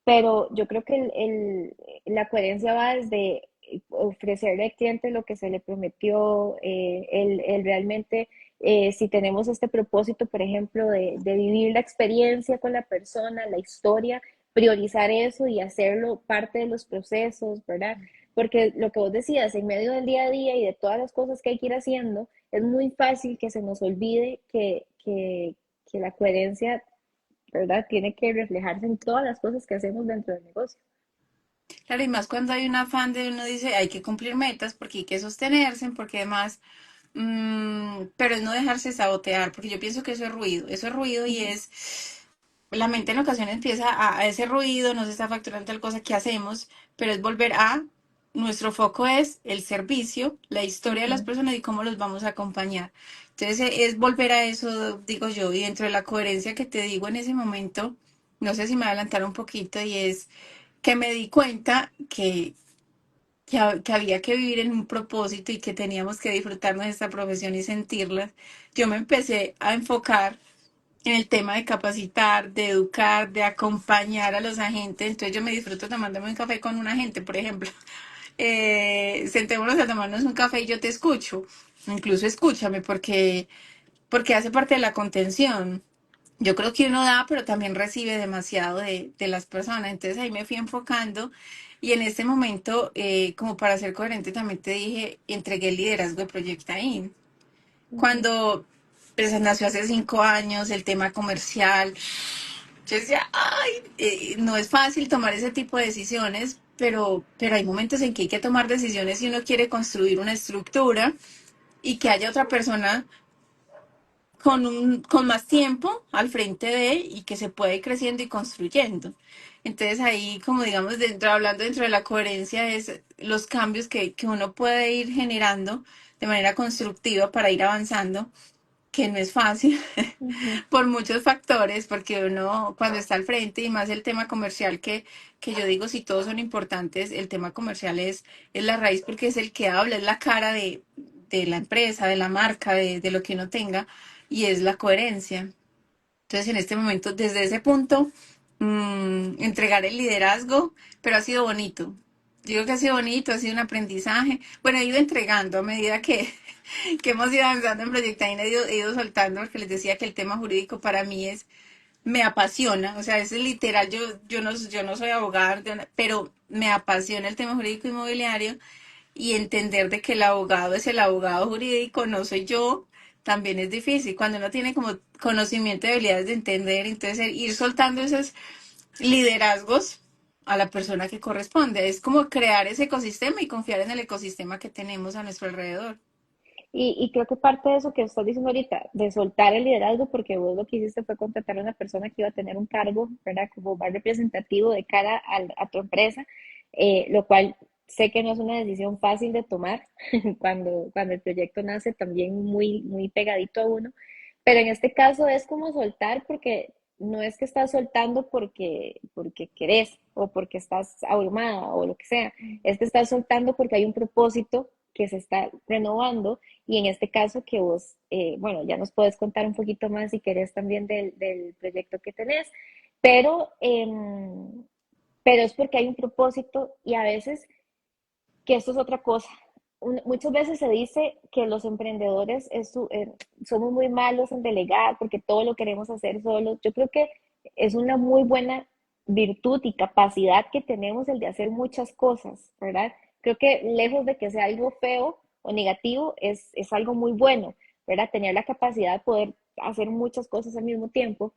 pero yo creo que la coherencia va desde ofrecerle al cliente lo que se le prometió, el realmente, si tenemos este propósito, por ejemplo, de vivir la experiencia con la persona, la historia, priorizar eso y hacerlo parte de los procesos, ¿verdad? Porque lo que vos decías, en medio del día a día y de todas las cosas que hay que ir haciendo, es muy fácil que se nos olvide que la coherencia, ¿verdad? Tiene que reflejarse en todas las cosas que hacemos dentro del negocio. Claro, y más cuando hay un afán de uno dice hay que cumplir metas porque hay que sostenerse, porque además, pero es no dejarse sabotear, porque yo pienso que eso es ruido y Ujú, es, la mente en ocasiones empieza a ese ruido, no se está facturando tal cosa que hacemos, pero es volver a, nuestro foco es el servicio, la historia de las ujú, personas y cómo los vamos a acompañar. Entonces es volver a eso, digo yo, y dentro de la coherencia que te digo en ese momento, no sé si me adelantar un poquito y es que me di cuenta que había que vivir en un propósito y que teníamos que disfrutarnos de esta profesión y sentirla. Yo me empecé a enfocar en el tema de capacitar, de educar, de acompañar a los agentes. Entonces yo me disfruto tomándome un café con un agente, por ejemplo. Sentémonos a tomarnos un café y yo te escucho. Incluso escúchame porque hace parte de la contención. Yo creo que uno da, pero también recibe demasiado de las personas. Entonces ahí me fui enfocando y en este momento, como para ser coherente, también te dije, entregué el liderazgo de Proyecta In. ujú. Cuando pues, nació hace 5 años el tema comercial, yo decía, ay, no es fácil tomar ese tipo de decisiones, pero hay momentos en que hay que tomar decisiones si uno quiere construir una estructura y que haya otra persona con más tiempo al frente de y que se puede ir creciendo y construyendo. Entonces ahí, como digamos, hablando dentro de la coherencia, es los cambios que uno puede ir generando de manera constructiva para ir avanzando, que no es fácil Ujú. por muchos factores, porque uno cuando está al frente y más el tema comercial que yo digo, si todos son importantes, el tema comercial es la raíz porque es el que habla, es la cara de la empresa, de la marca, de lo que uno tenga y es la coherencia. Entonces, en este momento, desde ese punto, entregar el liderazgo, pero ha sido bonito. Digo que ha sido bonito, ha sido un aprendizaje. Bueno, he ido entregando a medida que hemos ido avanzando en Proyecto Aina, he ido soltando, porque les decía que el tema jurídico para mí me apasiona. O sea, es literal, yo no soy abogada, pero me apasiona el tema jurídico inmobiliario y entender de que el abogado es el abogado jurídico, no soy yo, también es difícil. Cuando uno tiene como conocimiento y habilidades de entender, entonces ir soltando esos liderazgos a la persona que corresponde. Es como crear ese ecosistema y confiar en el ecosistema que tenemos a nuestro alrededor. Y creo que parte de eso que estás diciendo ahorita, de soltar el liderazgo, porque vos lo que hiciste fue contratar a una persona que iba a tener un cargo, ¿verdad? Como más representativo de cara a tu empresa, lo cual sé que no es una decisión fácil de tomar cuando el proyecto nace también muy, muy pegadito a uno, pero en este caso es como soltar porque no es que estás soltando porque querés o porque estás abrumada o lo que sea, es que estás soltando porque hay un propósito que se está renovando y en este caso que vos, bueno, ya nos puedes contar un poquito más si querés también del proyecto que tenés, pero, pero es porque hay un propósito y a veces que esto es otra cosa. Muchas veces se dice que los emprendedores somos muy malos en delegar porque todo lo queremos hacer solos. Yo creo que es una muy buena virtud y capacidad que tenemos el de hacer muchas cosas, ¿verdad? Creo que lejos de que sea algo feo o negativo, es algo muy bueno, ¿verdad? Tener la capacidad de poder hacer muchas cosas al mismo tiempo,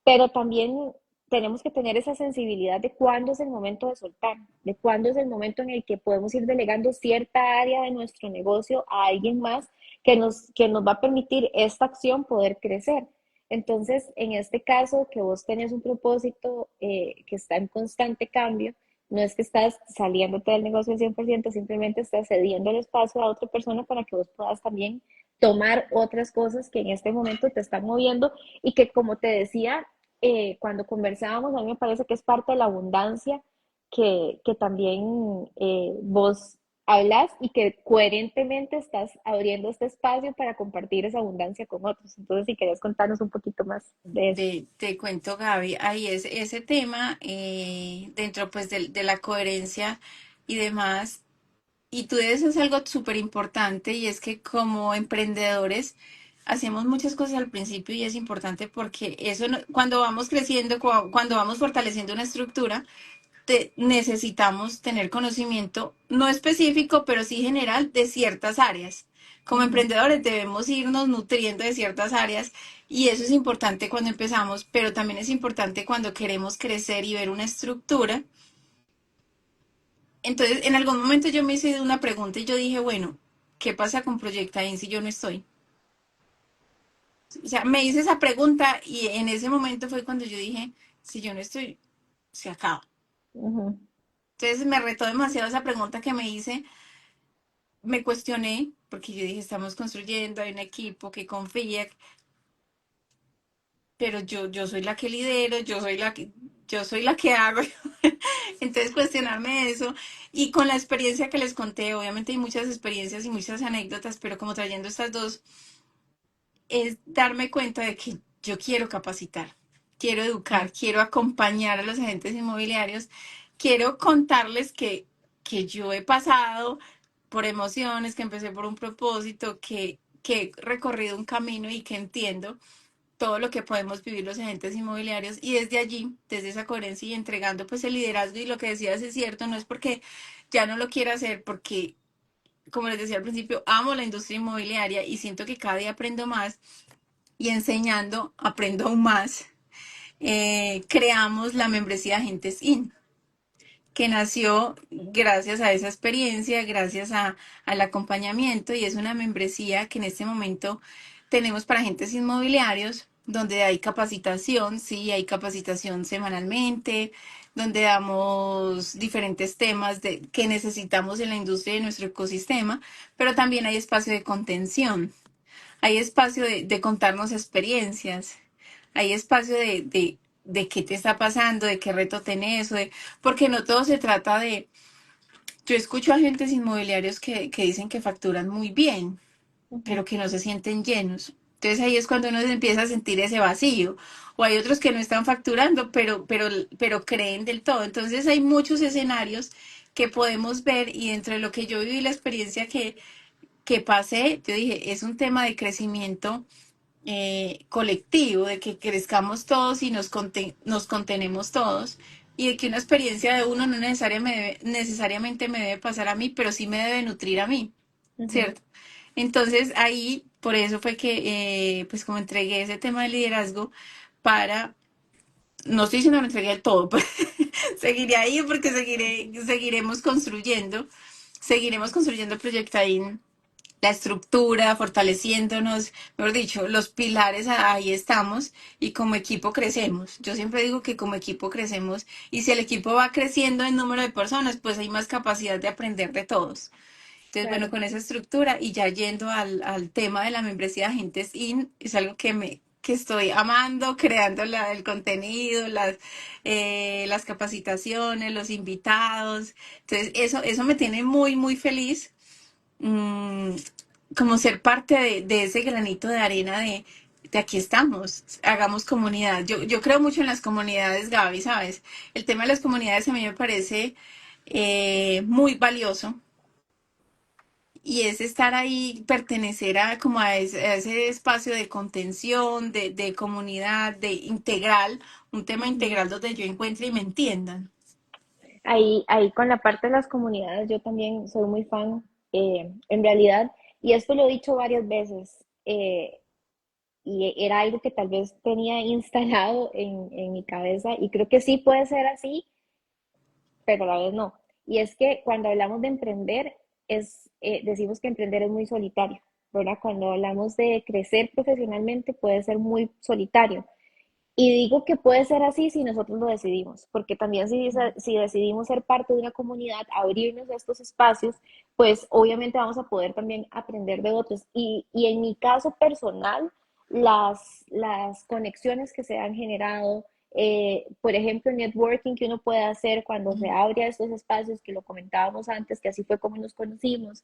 pero también tenemos que tener esa sensibilidad de cuándo es el momento de soltar, de cuándo es el momento en el que podemos ir delegando cierta área de nuestro negocio a alguien más que nos va a permitir esta acción poder crecer. Entonces, en este caso, que vos tenés un propósito que está en constante cambio, no es que estás saliéndote del negocio al 100%, simplemente estás cediendo el espacio a otra persona para que vos puedas también tomar otras cosas que en este momento te están moviendo y que, como te decía, cuando conversábamos, a mí me parece que es parte de la abundancia que también vos hablas y que coherentemente estás abriendo este espacio para compartir esa abundancia con otros. Entonces, si querés contarnos un poquito más de eso. Te cuento, Gaby, ahí es ese tema dentro pues de la coherencia y demás. Y tú dices algo súper importante y es que como emprendedores hacemos muchas cosas al principio y es importante porque eso cuando vamos creciendo, cuando vamos fortaleciendo una estructura, necesitamos tener conocimiento no específico, pero sí general de ciertas áreas. Como Ujú. emprendedores debemos irnos nutriendo de ciertas áreas y eso es importante cuando empezamos, pero también es importante cuando queremos crecer y ver una estructura. Entonces, en algún momento yo me hice una pregunta y yo dije, bueno, ¿qué pasa con Proyecta In si yo no estoy? O sea, me hice esa pregunta y en ese momento fue cuando yo dije, si yo no estoy, se acaba. Ujú. Entonces me retó demasiado esa pregunta que me hice, me cuestioné, porque yo dije, estamos construyendo, hay un equipo que confía, pero yo soy la que lidero, yo soy la que hago. Entonces cuestionarme eso y con la experiencia que les conté, obviamente hay muchas experiencias y muchas anécdotas, pero como trayendo estas dos, es darme cuenta de que yo quiero capacitar, quiero educar, quiero acompañar a los agentes inmobiliarios, quiero contarles que yo he pasado por emociones, que empecé por un propósito, que he recorrido un camino y que entiendo todo lo que podemos vivir los agentes inmobiliarios y desde allí, desde esa coherencia y entregando pues el liderazgo y lo que decías es cierto, no es porque ya no lo quiera hacer, porque como les decía al principio, amo la industria inmobiliaria y siento que cada día aprendo más y enseñando aprendo aún más. Creamos la membresía Agentes IN, que nació gracias a esa experiencia, gracias al acompañamiento y es una membresía que en este momento tenemos para agentes inmobiliarios donde hay capacitación, sí, hay capacitación semanalmente, donde damos diferentes temas que necesitamos en la industria y en nuestro ecosistema, pero también hay espacio de contención, hay espacio de contarnos experiencias, hay espacio de qué te está pasando, de qué reto tenés, porque no todo se trata de... Yo escucho agentes inmobiliarios que dicen que facturan muy bien, Ujú, pero que no se sienten llenos. Entonces ahí es cuando uno se empieza a sentir ese vacío. O hay otros que no están facturando, pero creen del todo. Entonces hay muchos escenarios que podemos ver y dentro de lo que yo viví, la experiencia que pasé, yo dije, es un tema de crecimiento colectivo, de que crezcamos todos y nos contenemos todos. Y de que una experiencia de uno no necesariamente me debe pasar a mí, pero sí me debe nutrir a mí. ujú, ¿Cierto? Entonces ahí, por eso fue que, pues como entregué ese tema de liderazgo para, no estoy diciendo que lo entregué del todo, pues seguiré ahí porque seguiremos construyendo Proyectaín, la estructura, fortaleciéndonos, mejor dicho, los pilares ahí estamos y como equipo crecemos. Yo siempre digo que como equipo crecemos y si el equipo va creciendo en número de personas, pues hay más capacidad de aprender de todos. Entonces, bueno, claro. con esa estructura y ya yendo al tema de la membresía de Agentes IN, es algo que estoy amando, creando el contenido, las capacitaciones, los invitados. Entonces, eso me tiene muy, muy feliz, mm, como ser parte de ese granito de arena de aquí estamos, hagamos comunidad. Yo creo mucho en las comunidades, Gaby, ¿sabes? El tema de las comunidades a mí me parece muy valioso y es estar ahí, pertenecer a como a ese espacio de contención, de comunidad, de integral, un tema Ujú. integral donde yo encuentre y me entiendan. Ahí con la parte de las comunidades, yo también soy muy fan, en realidad, y esto lo he dicho varias veces, y era algo que tal vez tenía instalado en mi cabeza, y creo que sí puede ser así, pero a la vez no. Y es que cuando hablamos de emprender, decimos que emprender es muy solitario, ¿verdad? Cuando hablamos de crecer profesionalmente puede ser muy solitario. Y digo que puede ser así si nosotros lo decidimos, porque también si decidimos ser parte de una comunidad, abrirnos a estos espacios, pues obviamente vamos a poder también aprender de otros. Y en mi caso personal, las conexiones que se han generado, por ejemplo, el networking que uno puede hacer cuando se abre a estos espacios, que lo comentábamos antes, que así fue como nos conocimos,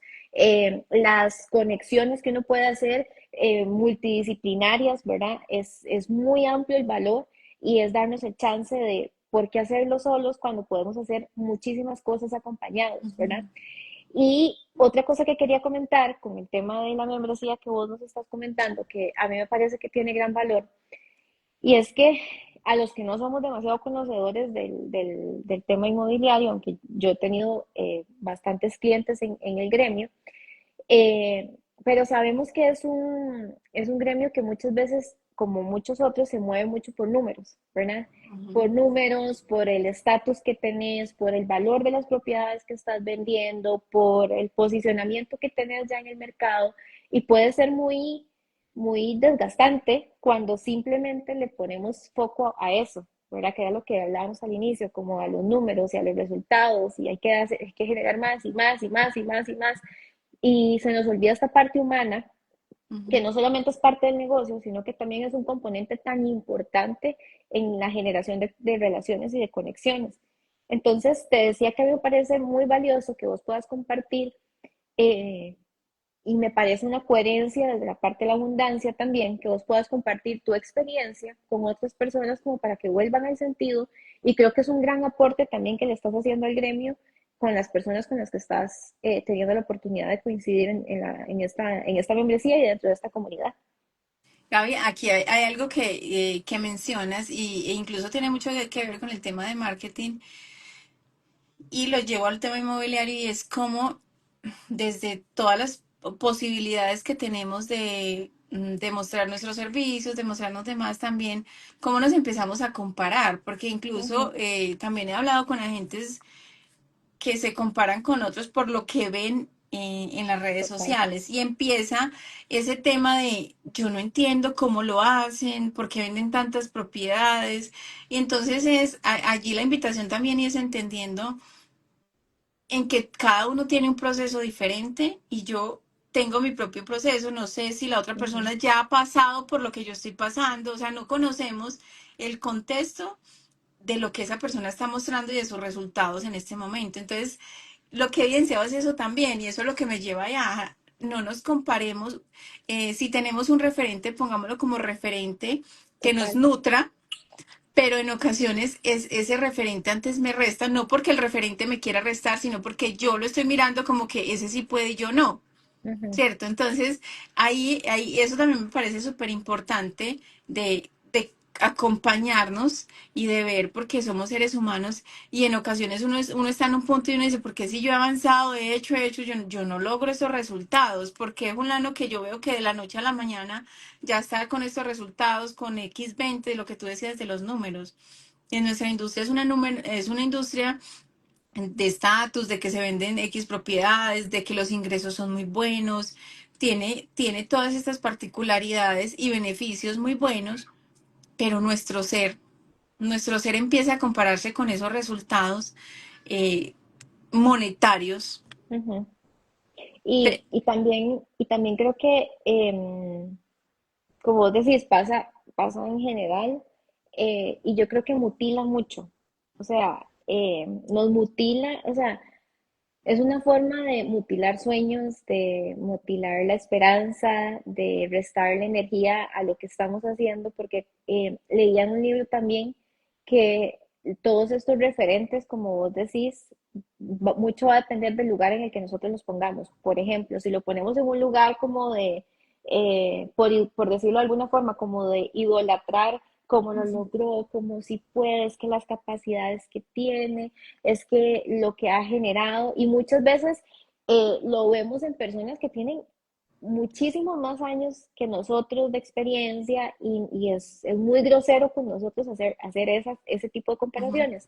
las conexiones que uno puede hacer multidisciplinarias, ¿verdad? Es muy amplio el valor y es darnos el chance de por qué hacerlo solos cuando podemos hacer muchísimas cosas acompañados, ¿verdad? Y otra cosa que quería comentar con el tema de la membresía que vos nos estás comentando, que a mí me parece que tiene gran valor, y es que a los que no somos demasiado conocedores del tema inmobiliario, aunque yo he tenido bastantes clientes en el gremio, eh, pero sabemos que es un gremio que muchas veces, como muchos otros, se mueve mucho por números, ¿verdad? Por números, por el estatus que tenés, por el valor de las propiedades que estás vendiendo, por el posicionamiento que tenés ya en el mercado y puede ser muy desgastante cuando simplemente le ponemos foco a eso, ¿verdad? Que era lo que hablábamos al inicio, como a los números y a los resultados y hay que generar más y más y más y más y más y se nos olvida esta parte humana, que no solamente es parte del negocio, sino que también es un componente tan importante en la generación de relaciones y de conexiones. Entonces, te decía que a mí me parece muy valioso que vos puedas compartir eh, y me parece una coherencia desde la parte de la abundancia también, que vos puedas compartir tu experiencia con otras personas como para que vuelvan al sentido. Y creo que es un gran aporte también que le estás haciendo al gremio con las personas con las que estás teniendo la oportunidad de coincidir en esta membresía y dentro de esta comunidad. Gaby, aquí hay algo que mencionas e incluso tiene mucho que ver con el tema de marketing y lo llevo al tema inmobiliario y es como desde todas las posibilidades que tenemos de mostrar nuestros servicios, de mostrarnos demás también, cómo nos empezamos a comparar, porque incluso Ujú, también he hablado con agentes que se comparan con otros por lo que ven en las redes total. sociales y empieza ese tema de yo no entiendo cómo lo hacen, por qué venden tantas propiedades. Y entonces allí la invitación también es entendiendo en que cada uno tiene un proceso diferente y yo tengo mi propio proceso, no sé si la otra Ujú, persona ya ha pasado por lo que yo estoy pasando, o sea, no conocemos el contexto de lo que esa persona está mostrando y de sus resultados en este momento. Entonces, lo que he evidenciado es eso también y eso es lo que me lleva a no nos comparemos. Si tenemos un referente, pongámoslo como referente que nos total. nutra, pero en ocasiones ese referente antes me resta, no porque el referente me quiera restar, sino porque yo lo estoy mirando como que ese sí puede y yo no. Ujú, ¿Cierto? Entonces, ahí eso también me parece súper importante de acompañarnos y de ver porque somos seres humanos y en ocasiones uno está en un punto y uno dice, ¿por qué si yo he avanzado, he hecho, yo no logro esos resultados? Porque es un lano que yo veo que de la noche a la mañana ya está con estos resultados, con X20, lo que tú decías de los números. En nuestra industria es una industria de estatus, de que se venden X propiedades, de que los ingresos son muy buenos, tiene todas estas particularidades y beneficios muy buenos, pero nuestro ser empieza a compararse con esos resultados eh, monetarios. ujú. Pe- Y también creo que, como vos decís, pasa en general, y yo creo que mutila mucho. O sea, nos mutila, o sea, es una forma de mutilar sueños, de mutilar la esperanza, de restarle energía a lo que estamos haciendo, porque leía en un libro también que todos estos referentes, como vos decís, mucho va a depender del lugar en el que nosotros los pongamos. Por ejemplo, si lo ponemos en un lugar como de, por decirlo de alguna forma, como de idolatrar cómo lo logró, como si puede, es que las capacidades que tiene, es que lo que ha generado, y muchas veces lo vemos en personas que tienen muchísimos más años que nosotros de experiencia y es muy grosero con nosotros hacer ese tipo de Ujú, comparaciones.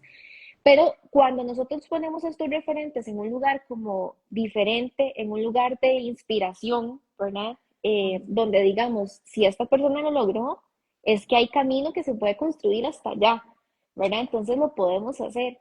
Pero cuando nosotros ponemos estos referentes en un lugar como diferente, en un lugar de inspiración, ¿verdad? Donde digamos, si esta persona lo logró, es que hay camino que se puede construir hasta allá, ¿verdad? Entonces lo podemos hacer.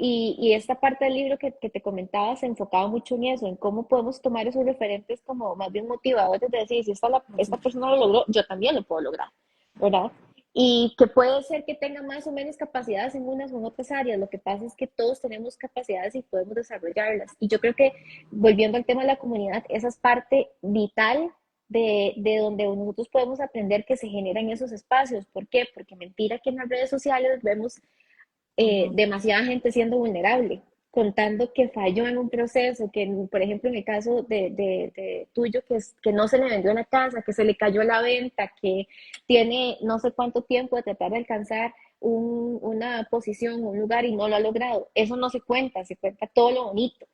Y esta parte del libro que te comentaba se enfocaba mucho en eso, en cómo podemos tomar esos referentes como más bien motivadores de decir, si esta ujú. persona lo logró, yo también lo puedo lograr, ¿verdad? Y que puede ser que tenga más o menos capacidades en unas o en otras áreas. Lo que pasa es que todos tenemos capacidades y podemos desarrollarlas. Y yo creo que, volviendo al tema de la comunidad, esa es parte vital de donde nosotros podemos aprender que se generan esos espacios. ¿Por qué? Porque mentira que en las redes sociales vemos Ujú. demasiada gente siendo vulnerable, contando que falló en un proceso, que por ejemplo en el caso de tuyo, que no se le vendió la casa, que se le cayó la venta, que tiene no sé cuánto tiempo de tratar de alcanzar una posición, un lugar y no lo ha logrado. Eso no se cuenta, se cuenta todo lo bonito,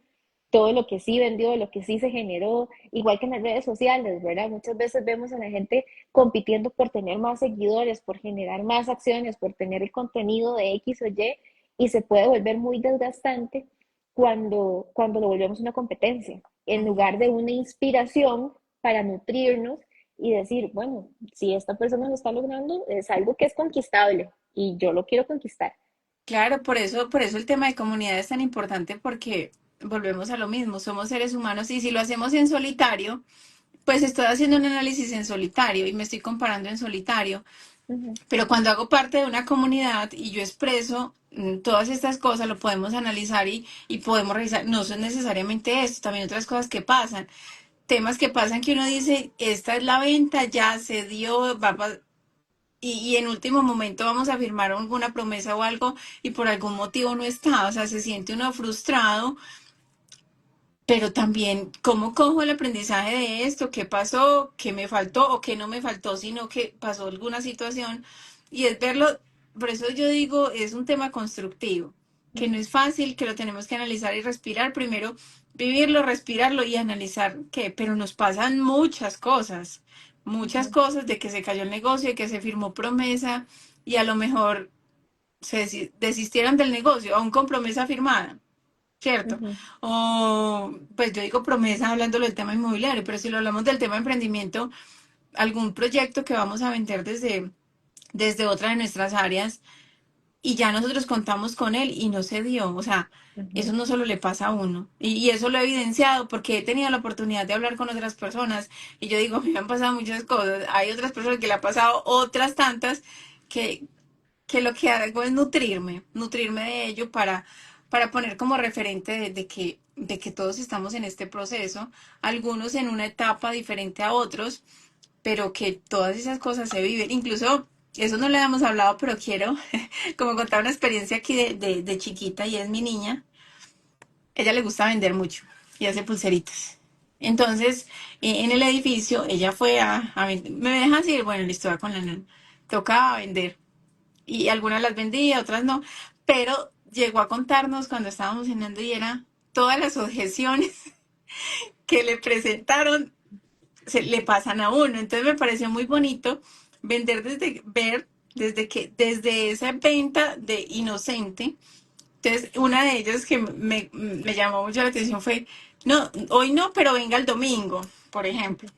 todo lo que sí vendió, lo que sí se generó, igual que en las redes sociales, ¿verdad? Muchas veces vemos a la gente compitiendo por tener más seguidores, por generar más acciones, por tener el contenido de X o y se puede volver muy desgastante cuando lo volvemos una competencia, en Ujú. lugar de una inspiración para nutrirnos y decir, bueno, si esta persona lo está logrando, es algo que es conquistable y yo lo quiero conquistar. Claro, por eso el tema de comunidad es tan importante porque volvemos a lo mismo, somos seres humanos y si lo hacemos en solitario, pues estoy haciendo un análisis en solitario y me estoy comparando en solitario, Ujú, pero cuando hago parte de una comunidad y yo expreso todas estas cosas, lo podemos analizar y podemos revisar, no son necesariamente esto, también otras cosas que pasan, temas que pasan que uno dice, esta es la venta, ya se dio, y en último momento vamos a firmar alguna promesa o algo y por algún motivo no está, o sea, se siente uno frustrado, pero también cómo cojo el aprendizaje de esto, qué pasó, qué me faltó o qué no me faltó, sino que pasó alguna situación y es verlo, por eso yo digo, es un tema constructivo, que no ujú, es fácil, que lo tenemos que analizar y respirar, primero vivirlo, respirarlo y analizar qué, pero nos pasan muchas ujú. cosas de que se cayó el negocio, de que se firmó promesa y a lo mejor desistieron del negocio, aún con promesa firmada. ¿cierto? Ujú, O, pues yo digo promesa hablando del tema inmobiliario, pero si lo hablamos del tema de emprendimiento, algún proyecto que vamos a vender desde otra de nuestras áreas y ya nosotros contamos con él y no se dio. O sea, eso ujú. no solo le pasa a uno. Y eso lo he evidenciado porque he tenido la oportunidad de hablar con otras personas y yo digo, me han pasado muchas cosas. Hay otras personas que le ha pasado otras tantas que, que lo que hago es nutrirme de ello para poner como referente de que todos estamos en este proceso, algunos en una etapa diferente a otros, pero que todas esas cosas se viven. Incluso, eso no lo habíamos hablado, pero quiero como contar una experiencia aquí de chiquita y es mi niña. Ella le gusta vender mucho y hace pulseritas. Entonces, en el edificio, ella fue a vender. ¿Me dejas ir? Bueno, listo, va con la nana. Tocaba vender y algunas las vendía, otras no, pero llegó a contarnos cuando estábamos cenando y era todas las objeciones que le presentaron se le pasan a uno. Entonces me pareció muy bonito ver desde esa venta de inocente. Entonces, una de ellas que me llamó mucho la atención fue, no, hoy no, pero venga el domingo, por ejemplo.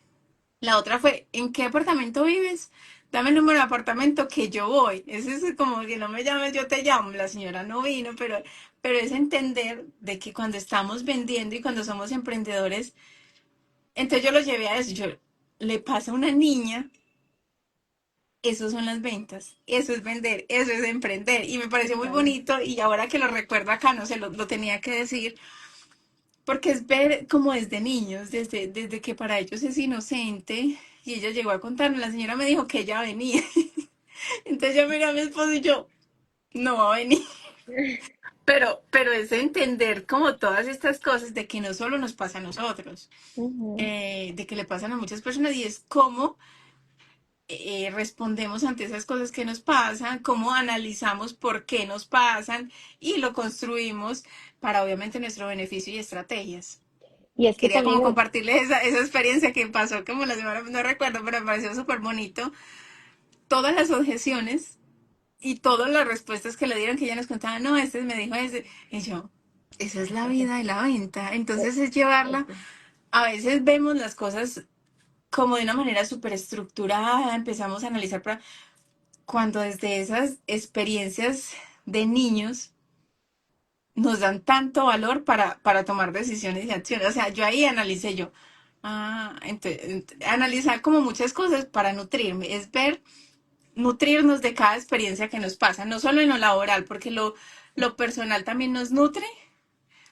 La otra fue, ¿en qué apartamento vives? Dame el número de apartamento que yo voy. Eso es como que no me llames, yo te llamo. La señora no vino, pero es entender de que cuando estamos vendiendo y cuando somos emprendedores, entonces yo lo llevé a eso. Yo, le pasa a una niña, eso son las ventas, eso es vender, eso es emprender. Y me pareció muy Total. bonito y ahora que lo recuerdo acá, no sé, lo tenía que decir, porque es ver como desde niños, desde que para ellos es inocente. Y ella llegó a contarme, la señora me dijo que ella venía. Entonces yo miré a mi esposo y yo, no va a venir. Pero es entender como todas estas cosas de que no solo nos pasa a nosotros, Ujú. de que le pasan a muchas personas y es cómo respondemos ante esas cosas que nos pasan, cómo analizamos por qué nos pasan y lo construimos para obviamente nuestro beneficio y estrategias. Y es que Quería como también, compartirles esa experiencia que pasó como la semana, no recuerdo, pero me pareció súper bonito. Todas las objeciones y todas las respuestas que le dieron, que ella nos contaba, no, este me dijo ese, y yo, esa es la vida de la venta. eh, Entonces es llevarla, eso. a veces vemos las cosas como de una manera súper estructurada, empezamos a analizar cuando desde esas experiencias de niños nos dan tanto valor para tomar decisiones y acciones. O sea, yo ahí analicé yo. Analizar como muchas cosas para nutrirme, es ver, nutrirnos de cada experiencia que nos pasa, no solo en lo laboral, porque lo personal también nos nutre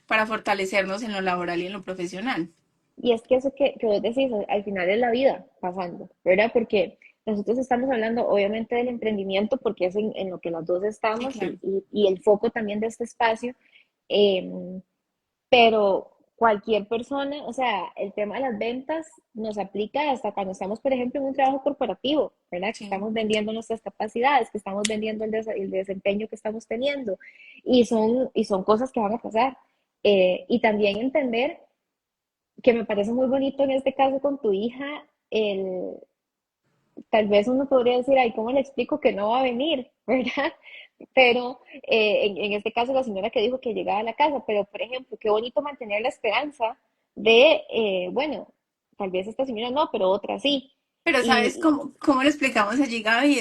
para fortalecernos en lo laboral y en lo profesional. Y es que eso que vos decís, al final es la vida pasando, ¿verdad? Porque nosotros estamos hablando obviamente del emprendimiento porque es en lo que las dos Sí, estamos claro. y el foco también de este espacio. eh, pero cualquier persona, o sea, el tema de las ventas nos aplica hasta cuando estamos, por ejemplo, en un trabajo corporativo, ¿verdad? Que Sí. estamos vendiendo nuestras capacidades, que estamos vendiendo el desempeño que estamos teniendo y son cosas que van a pasar. Y también entender que me parece muy bonito en este caso con tu hija, tal vez uno podría decir, ay, ¿cómo le explico que no va a venir? ¿Verdad? Pero en este caso la señora que dijo que llegaba a la casa, pero por ejemplo, qué bonito mantener la esperanza de, bueno, tal vez esta señora no, pero otra sí. Pero ¿sabes Y, cómo lo explicamos allí, Gaby?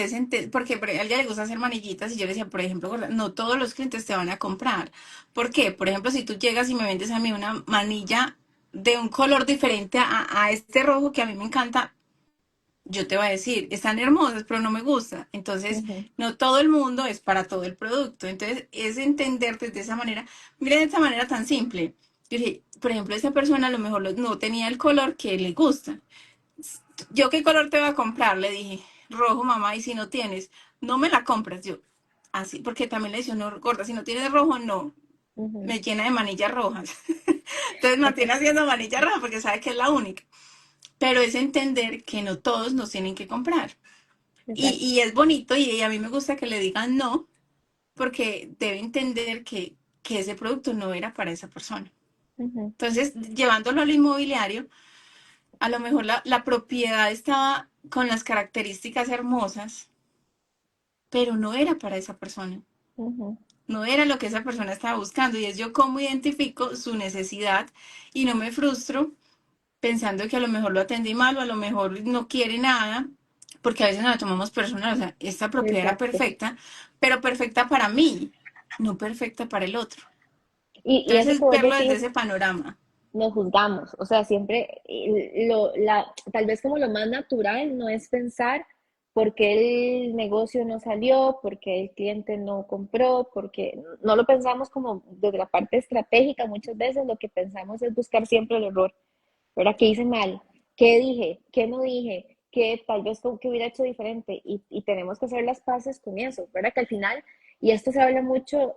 Porque a ella le gusta hacer manillitas y yo le decía, por ejemplo, gorda, no todos los clientes te van a comprar. ¿Por qué? Por ejemplo, si tú llegas y me vendes a mí una manilla de un color diferente a este rojo que a mí me encanta, yo te voy a decir, están hermosas, pero no me gusta. Entonces, ujú, no todo el mundo es para todo el producto. Entonces, es entenderte de esa manera. Miren, de esa manera tan simple. Yo dije, por ejemplo, esa persona a lo mejor no tenía el color que le gusta. ¿Yo qué color te voy a comprar? Le dije, rojo, mamá, y si no tienes, no me la compras. Yo, así, porque también le decía, no, gorda, si no tienes rojo, no, ujú, me llena de manillas rojas. Entonces mantiene haciendo manillas rojas porque sabe que es la única. Pero es entender que no todos nos tienen que comprar. exacto, Y es bonito y a mí me gusta que le digan no, porque debe entender que ese producto no era para esa persona. ujú, Entonces, llevándolo al inmobiliario, a lo mejor la propiedad estaba con las características hermosas, pero no era para esa persona. Ujú. No era lo que esa persona estaba buscando y es yo cómo identifico su necesidad y no me frustro pensando que a lo mejor lo atendí mal o a lo mejor no quiere nada, porque a veces nos la tomamos personal, o sea, esta propiedad era Exacto. perfecta, pero perfecta para mí, no perfecta para el otro. Y eso Entonces que es vos verlo desde decís, ese panorama. nos juzgamos, o sea, siempre tal vez como lo más natural no es pensar por qué el negocio no salió, por qué el cliente no compró, porque no lo pensamos como desde la parte estratégica, muchas veces lo que pensamos es buscar siempre el error, ¿verdad? ¿Qué hice mal? ¿Qué dije? ¿Qué no dije? ¿Qué tal vez que hubiera hecho diferente? Y tenemos que hacer las paces con eso, ¿verdad? Que al final, y esto se habla mucho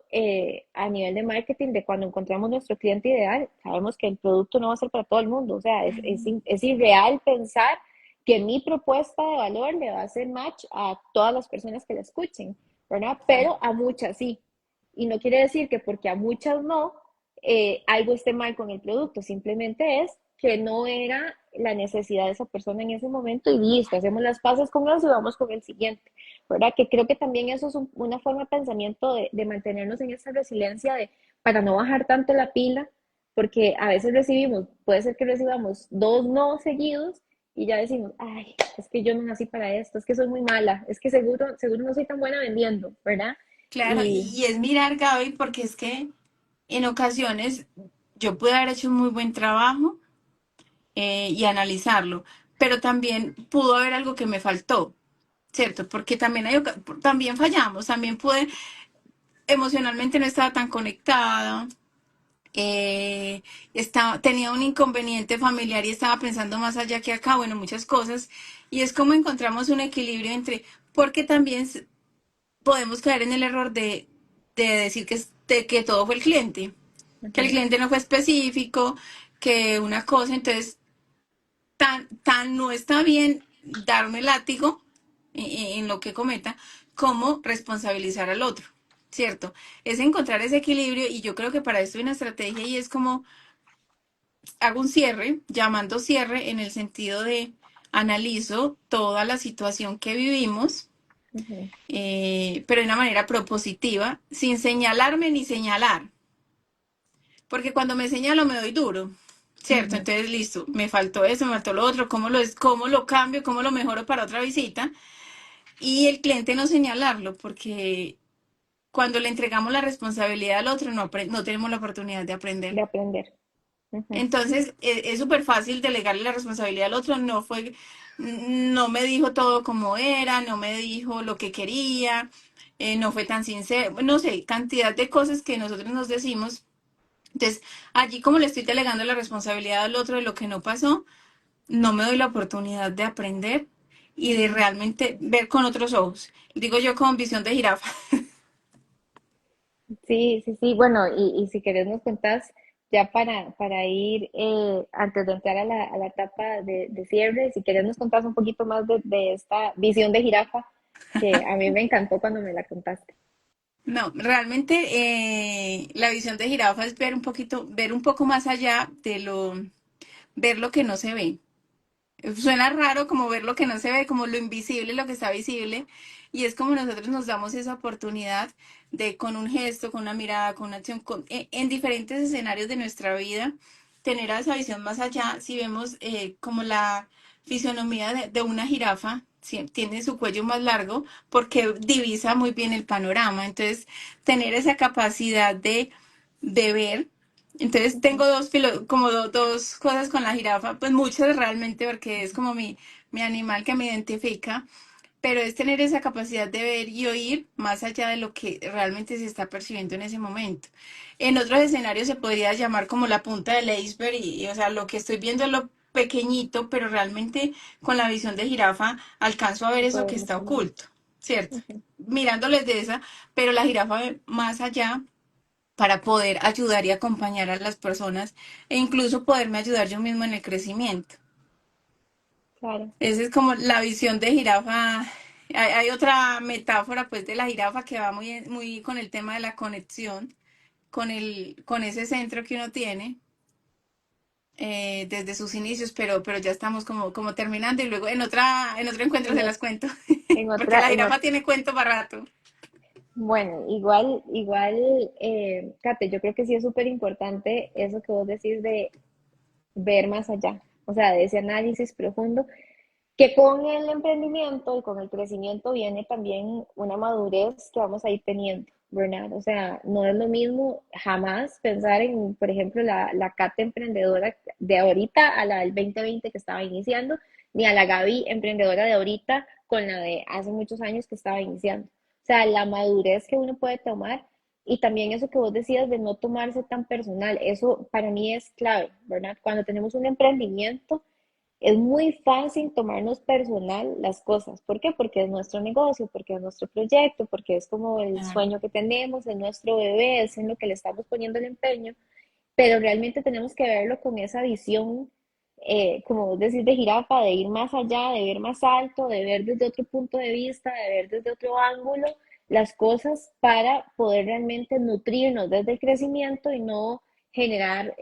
a nivel de marketing, de cuando encontramos nuestro cliente ideal, sabemos que el producto no va a ser para todo el mundo, o sea, es irreal pensar que mi propuesta de valor le va a hacer match a todas las personas que la escuchen, ¿verdad? Pero a muchas sí. Y no quiere decir que porque a muchas no, algo esté mal con el producto, simplemente es que no era la necesidad de esa persona en ese momento y listo, hacemos las paces con eso y vamos con el siguiente, ¿verdad? Que creo que también eso es una forma de pensamiento de mantenernos en esa resiliencia de para no bajar tanto la pila, porque a veces recibimos, puede ser que recibamos dos no seguidos y ya decimos, ay, es que yo no nací para esto, es que soy muy mala, es que seguro no soy tan buena vendiendo, ¿verdad? Claro, Y y es mirar, Gaby, porque es que en ocasiones yo pude haber hecho un muy buen trabajo y analizarlo, pero también pudo haber algo que me faltó, ¿cierto? Porque también también fallamos, también pude, emocionalmente no estaba tan conectada, tenía un inconveniente familiar y estaba pensando más allá que acá, bueno, muchas cosas, y es como encontramos un equilibrio entre, porque también podemos caer en el error de decir que todo fue el cliente, que el ujú, cliente no fue específico, que una cosa, entonces tan no está bien darme látigo en lo que cometa, como responsabilizar al otro, ¿cierto? Es encontrar ese equilibrio y yo creo que para esto hay una estrategia y es como hago un cierre, llamando cierre en el sentido de analizo toda la situación que vivimos, ujú, pero de una manera propositiva, sin señalarme ni señalar, porque cuando me señalo me doy duro. Cierto, ujú. entonces listo, me faltó eso, me faltó lo otro, cómo lo cambio, cómo lo mejoro para otra visita? Y el cliente no señalarlo, porque cuando le entregamos la responsabilidad al otro no tenemos la oportunidad de aprender. De aprender. Ujú, Entonces es súper fácil delegarle la responsabilidad al otro, no me dijo todo como era, no me dijo lo que quería, no fue tan sincero, no sé, cantidad de cosas que nosotros nos decimos. Entonces, allí como le estoy delegando la responsabilidad al otro de lo que no pasó, no me doy la oportunidad de aprender y de ujú. realmente ver con otros ojos. Digo yo con visión de jirafa. Sí, sí, sí. Bueno, y si querés nos contás ya para ir, antes de entrar a la etapa de cierre, si querés nos contás un poquito más de esta visión de jirafa, que a mí me encantó cuando me la contaste. No, realmente la visión de jirafa es ver un poco más allá ver lo que no se ve. Suena raro como ver lo que no se ve, como lo invisible, lo que está visible, y es como nosotros nos damos esa oportunidad de con un gesto, con una mirada, con una acción, en diferentes escenarios de nuestra vida, tener esa visión más allá. Si vemos como la fisionomía de una jirafa, tiene su cuello más largo porque divisa muy bien el panorama, entonces tener esa capacidad de ver. Entonces Ujú, tengo dos cosas con la jirafa, pues muchas realmente porque es como mi animal que me identifica, pero es tener esa capacidad de ver y oír más allá de lo que realmente se está percibiendo en ese momento. En otros escenarios se podría llamar como la punta del iceberg o sea, lo que estoy viendo es lo pequeñito, pero realmente con la visión de jirafa alcanzo a ver eso todo que está mucho más. oculto, ¿cierto? Ujú, Mirándoles de esa, pero la jirafa ve más allá para poder ayudar y acompañar a las personas e incluso poderme ayudar yo mismo en el crecimiento. claro. Esa es como la visión de jirafa. Hay otra metáfora pues de la jirafa que va muy con el tema de la conexión, con ese centro que uno tiene desde sus inicios, pero ya estamos como terminando y luego en otro encuentro En, se ot- las cuento, en porque otra, la jirafa tiene cuento para rato. Bueno, Kate, yo creo que sí es súper importante eso que vos decís de ver más allá, o sea, de ese análisis profundo, que con el emprendimiento y con el crecimiento viene también una madurez que vamos a ir teniendo, ¿verdad? O sea, no es lo mismo jamás pensar en, por ejemplo, la Kate emprendedora de ahorita a la del 2020 que estaba iniciando, ni a la Gaby emprendedora de ahorita con la de hace muchos años que estaba iniciando. O sea, la madurez que uno puede tomar y también eso que vos decías de no tomarse tan personal, eso para mí es clave, ¿verdad? Cuando tenemos un emprendimiento, es muy fácil tomarnos personal las cosas. ¿Por qué? Porque es nuestro negocio, porque es nuestro proyecto, porque es como el Claro. sueño que tenemos, es nuestro bebé, es en lo que le estamos poniendo el empeño, pero realmente tenemos que verlo con esa visión, como vos decís, de jirafa, de ir más allá, de ver más alto, de ver desde otro punto de vista, de ver desde otro ángulo las cosas para poder realmente nutrirnos desde el crecimiento y no generar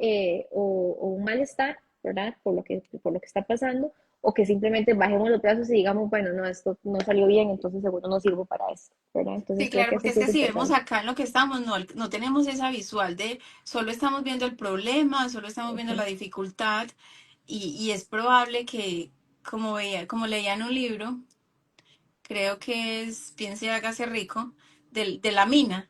o un malestar, ¿verdad? Por lo que está pasando, o que simplemente bajemos los brazos y digamos, bueno, no, esto no salió bien, entonces seguro no sirvo para esto, ¿verdad? Entonces Sí, creo claro, que eso porque es sí que es si vemos importante. acá en lo que estamos, no, no tenemos esa visual de solo estamos viendo el problema, solo estamos viendo la Ujú, dificultad y es probable que, como leía en un libro, creo que es Piense y hágase rico, de la mina,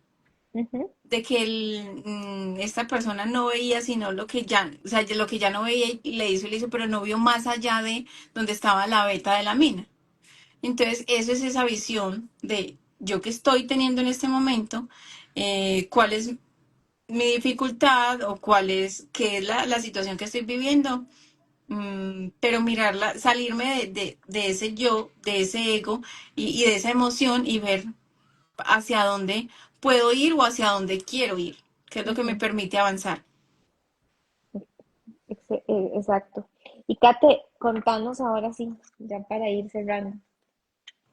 ujú, de que esta persona no veía sino lo que ya, o sea, lo que ya no veía y le hizo, pero no vio más allá de donde estaba la veta de la mina. Entonces, eso es esa visión de yo que estoy teniendo en este momento, cuál es mi dificultad o qué es la situación que estoy viviendo, pero mirarla, salirme de ese yo, de ese ego y de esa emoción y ver hacia dónde puedo ir o hacia dónde quiero ir, que es lo que me ujú. permite avanzar. Exacto. Y Kate, contanos ahora sí, ya para ir cerrando,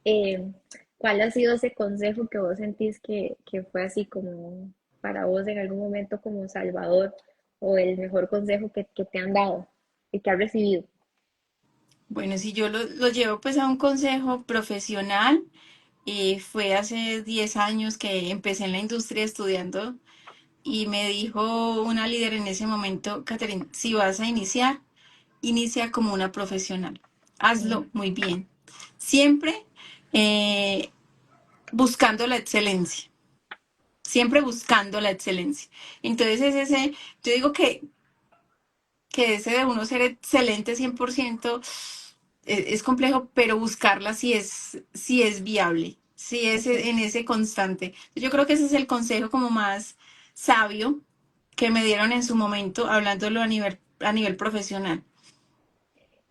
eh, ¿cuál ha sido ese consejo que vos sentís que fue así como para vos en algún momento como salvador o el mejor consejo que te han dado y que has recibido? Bueno, si yo lo llevo pues a un consejo profesional, fue hace 10 años que empecé en la industria estudiando y me dijo una líder en ese momento, Catherine, si vas a iniciar, inicia como una profesional. Ujú, Hazlo muy bien. Siempre eh, buscando la excelencia. Siempre buscando la excelencia. Entonces es ese, yo digo que ese de uno ser excelente 100% es complejo, pero buscarla si es viable, si es ujú. en ese constante. Yo creo que ese es el consejo como más sabio que me dieron en su momento, hablándolo a nivel profesional.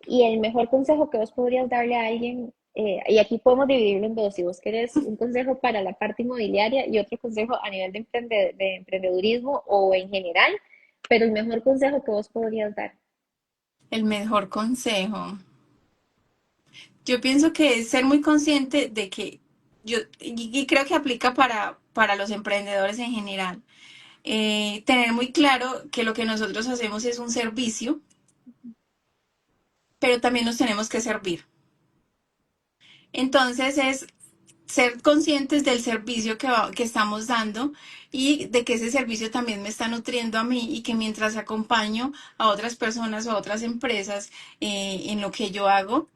Y el mejor consejo que vos podrías darle a alguien, y aquí podemos dividirlo en dos, si vos querés un consejo para la parte inmobiliaria y otro consejo a nivel de emprendedurismo o en general, pero el mejor consejo que vos podrías dar. El mejor consejo. Yo pienso que es ser muy consciente de que y creo que aplica para los emprendedores en general. Tener muy claro que lo que nosotros hacemos es un servicio, pero también nos tenemos que servir. Entonces es ser conscientes del servicio que estamos dando y de que ese servicio también me está nutriendo a mí y que mientras acompaño a otras personas o a otras empresas en lo que yo hago,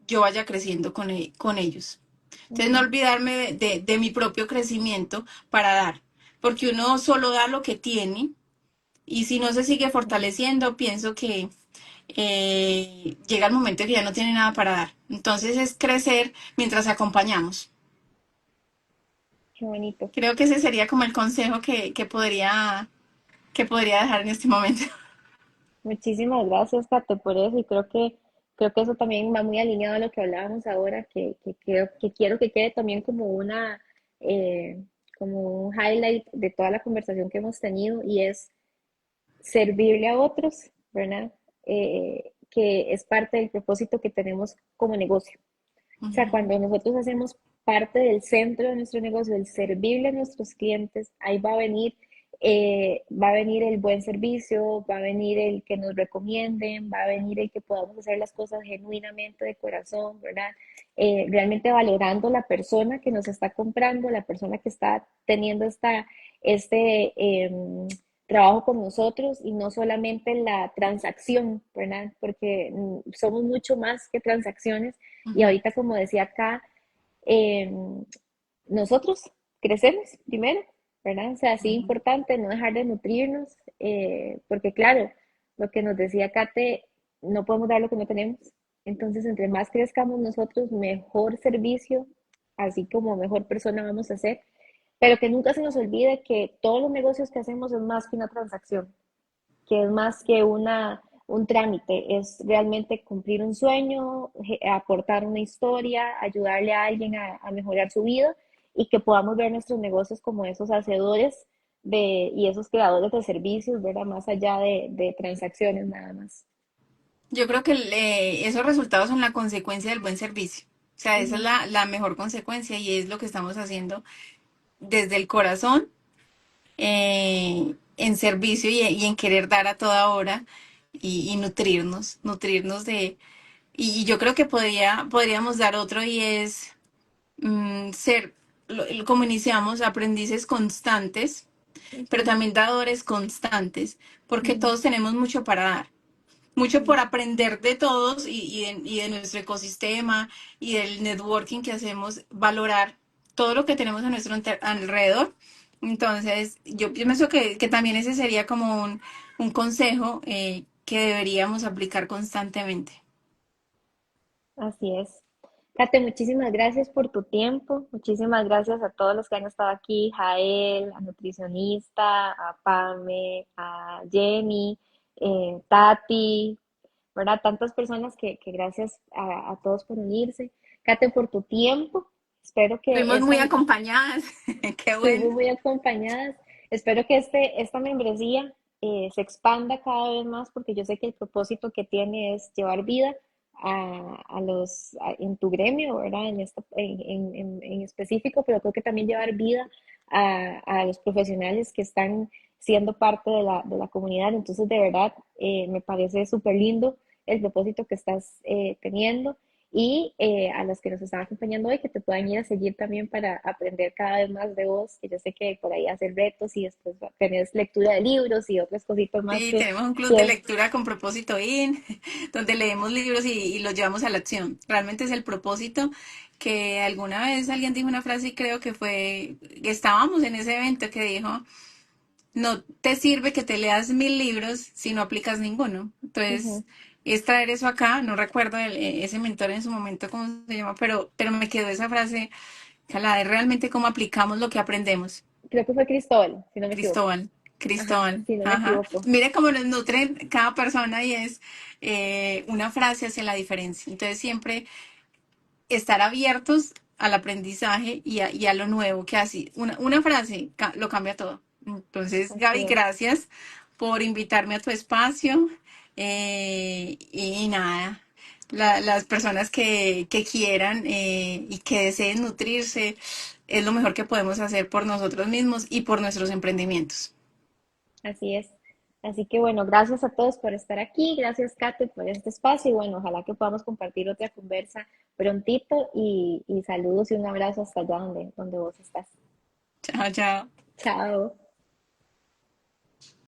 yo vaya creciendo con ellos. Entonces no Ujú, olvidarme de mi propio crecimiento para dar, porque uno solo da lo que tiene y si no se sigue ujú. fortaleciendo, pienso que llega el momento que ya no tiene nada para dar. Entonces es crecer mientras acompañamos. Qué bonito. Creo que ese sería como el consejo que podría dejar en este momento. Muchísimas gracias, Kate, por eso. Y creo que eso también va muy alineado a lo que hablábamos ahora, que creo que quiero que quede también eh, como un highlight de toda la conversación que hemos tenido, y es servirle a otros, ¿verdad? Que es parte del propósito que tenemos como negocio. O sea, Ujú. cuando nosotros hacemos parte del centro de nuestro negocio, el servirle a nuestros clientes, ahí va a venir. va a venir el buen servicio, va a venir el que nos recomienden, va a venir el que podamos hacer las cosas genuinamente de corazón, ¿verdad? Realmente valorando la persona que nos está comprando, la persona que está teniendo este trabajo con nosotros y no solamente la transacción, ¿verdad? Porque somos mucho más que transacciones y Ujú. ahorita, como decía acá, eh, nosotros crecemos primero, ¿verdad? O sea, sí Ujú. importante no dejar de nutrirnos, porque claro, lo que nos decía Kate, no podemos dar lo que no tenemos. Entonces, entre más crezcamos nosotros, mejor servicio, así como mejor persona vamos a ser. Pero que nunca se nos olvide que todos los negocios que hacemos es más que una transacción, que es más que un trámite, es realmente cumplir un sueño, aportar una historia, ayudarle a alguien a mejorar su vida y que podamos ver nuestros negocios como esos hacedores y esos creadores de servicios, ¿verdad? Más allá de transacciones nada más. Yo creo que esos resultados son la consecuencia del buen servicio. O sea, esa es Ujú, la mejor consecuencia y es lo que estamos haciendo desde el corazón, en servicio y en querer dar a toda hora y nutrirnos de... Y yo creo que podríamos dar otro y es ser, como iniciamos, aprendices constantes, pero ujú, también dadores constantes, porque ujú, todos tenemos mucho para dar, mucho ujú. por aprender de todos y de nuestro ecosistema y del networking que hacemos, valorar todo lo que tenemos a nuestro alrededor. Entonces, yo pienso que también ese sería como un consejo que deberíamos aplicar constantemente. Así es. Kate, muchísimas gracias por tu tiempo. Muchísimas gracias a todos los que han estado aquí, Jael, a nutricionista, a Pame, a Jenny, Tati, ¿verdad? Tantas personas que gracias a todos por unirse. Kate, por tu tiempo. Espero que Fuimos muy acompañadas, qué estuvimos bueno. muy acompañadas. Espero que esta membresía se expanda cada vez más porque yo sé que el propósito que tiene es llevar vida en tu gremio, ¿verdad? En específico, pero creo que también llevar vida a los profesionales que están siendo parte de la comunidad. Entonces, de verdad, me parece súper lindo el propósito que estás teniendo y a los que nos están acompañando hoy, que te puedan ir a seguir también para aprender cada vez más de vos, que yo sé que por ahí haces retos y después tenés lectura de libros y otras cositas más Sí, tenemos un club de que lectura con propósito IN, donde leemos libros y los llevamos a la acción. Realmente es el propósito que alguna vez alguien dijo una frase y creo que fue, que estábamos en ese evento que dijo, no te sirve que te leas 1000 libros si no aplicas ninguno. ujú, Entonces, es traer eso acá, no recuerdo ese mentor en su momento cómo se llama, pero me quedó esa frase, calada, de realmente cómo aplicamos lo que aprendemos. creo que fue Cristóbal, si no me equivoco. Cristóbal, Ajá, Cristóbal, si no me ajá. equivoco. Mire cómo nos nutren cada persona y es una frase hace la diferencia. Entonces siempre estar abiertos al aprendizaje y a lo nuevo que hace. Una frase lo cambia todo. Entonces, Así Gaby, es, gracias por invitarme a tu espacio. Y nada, las personas que quieran y que deseen nutrirse es lo mejor que podemos hacer por nosotros mismos y por nuestros emprendimientos. así es. Así que bueno, gracias a todos por estar aquí, gracias Kate por este espacio y bueno, ojalá que podamos compartir otra conversa prontito y saludos y un abrazo hasta allá donde vos estás. Chao, chao. Chao.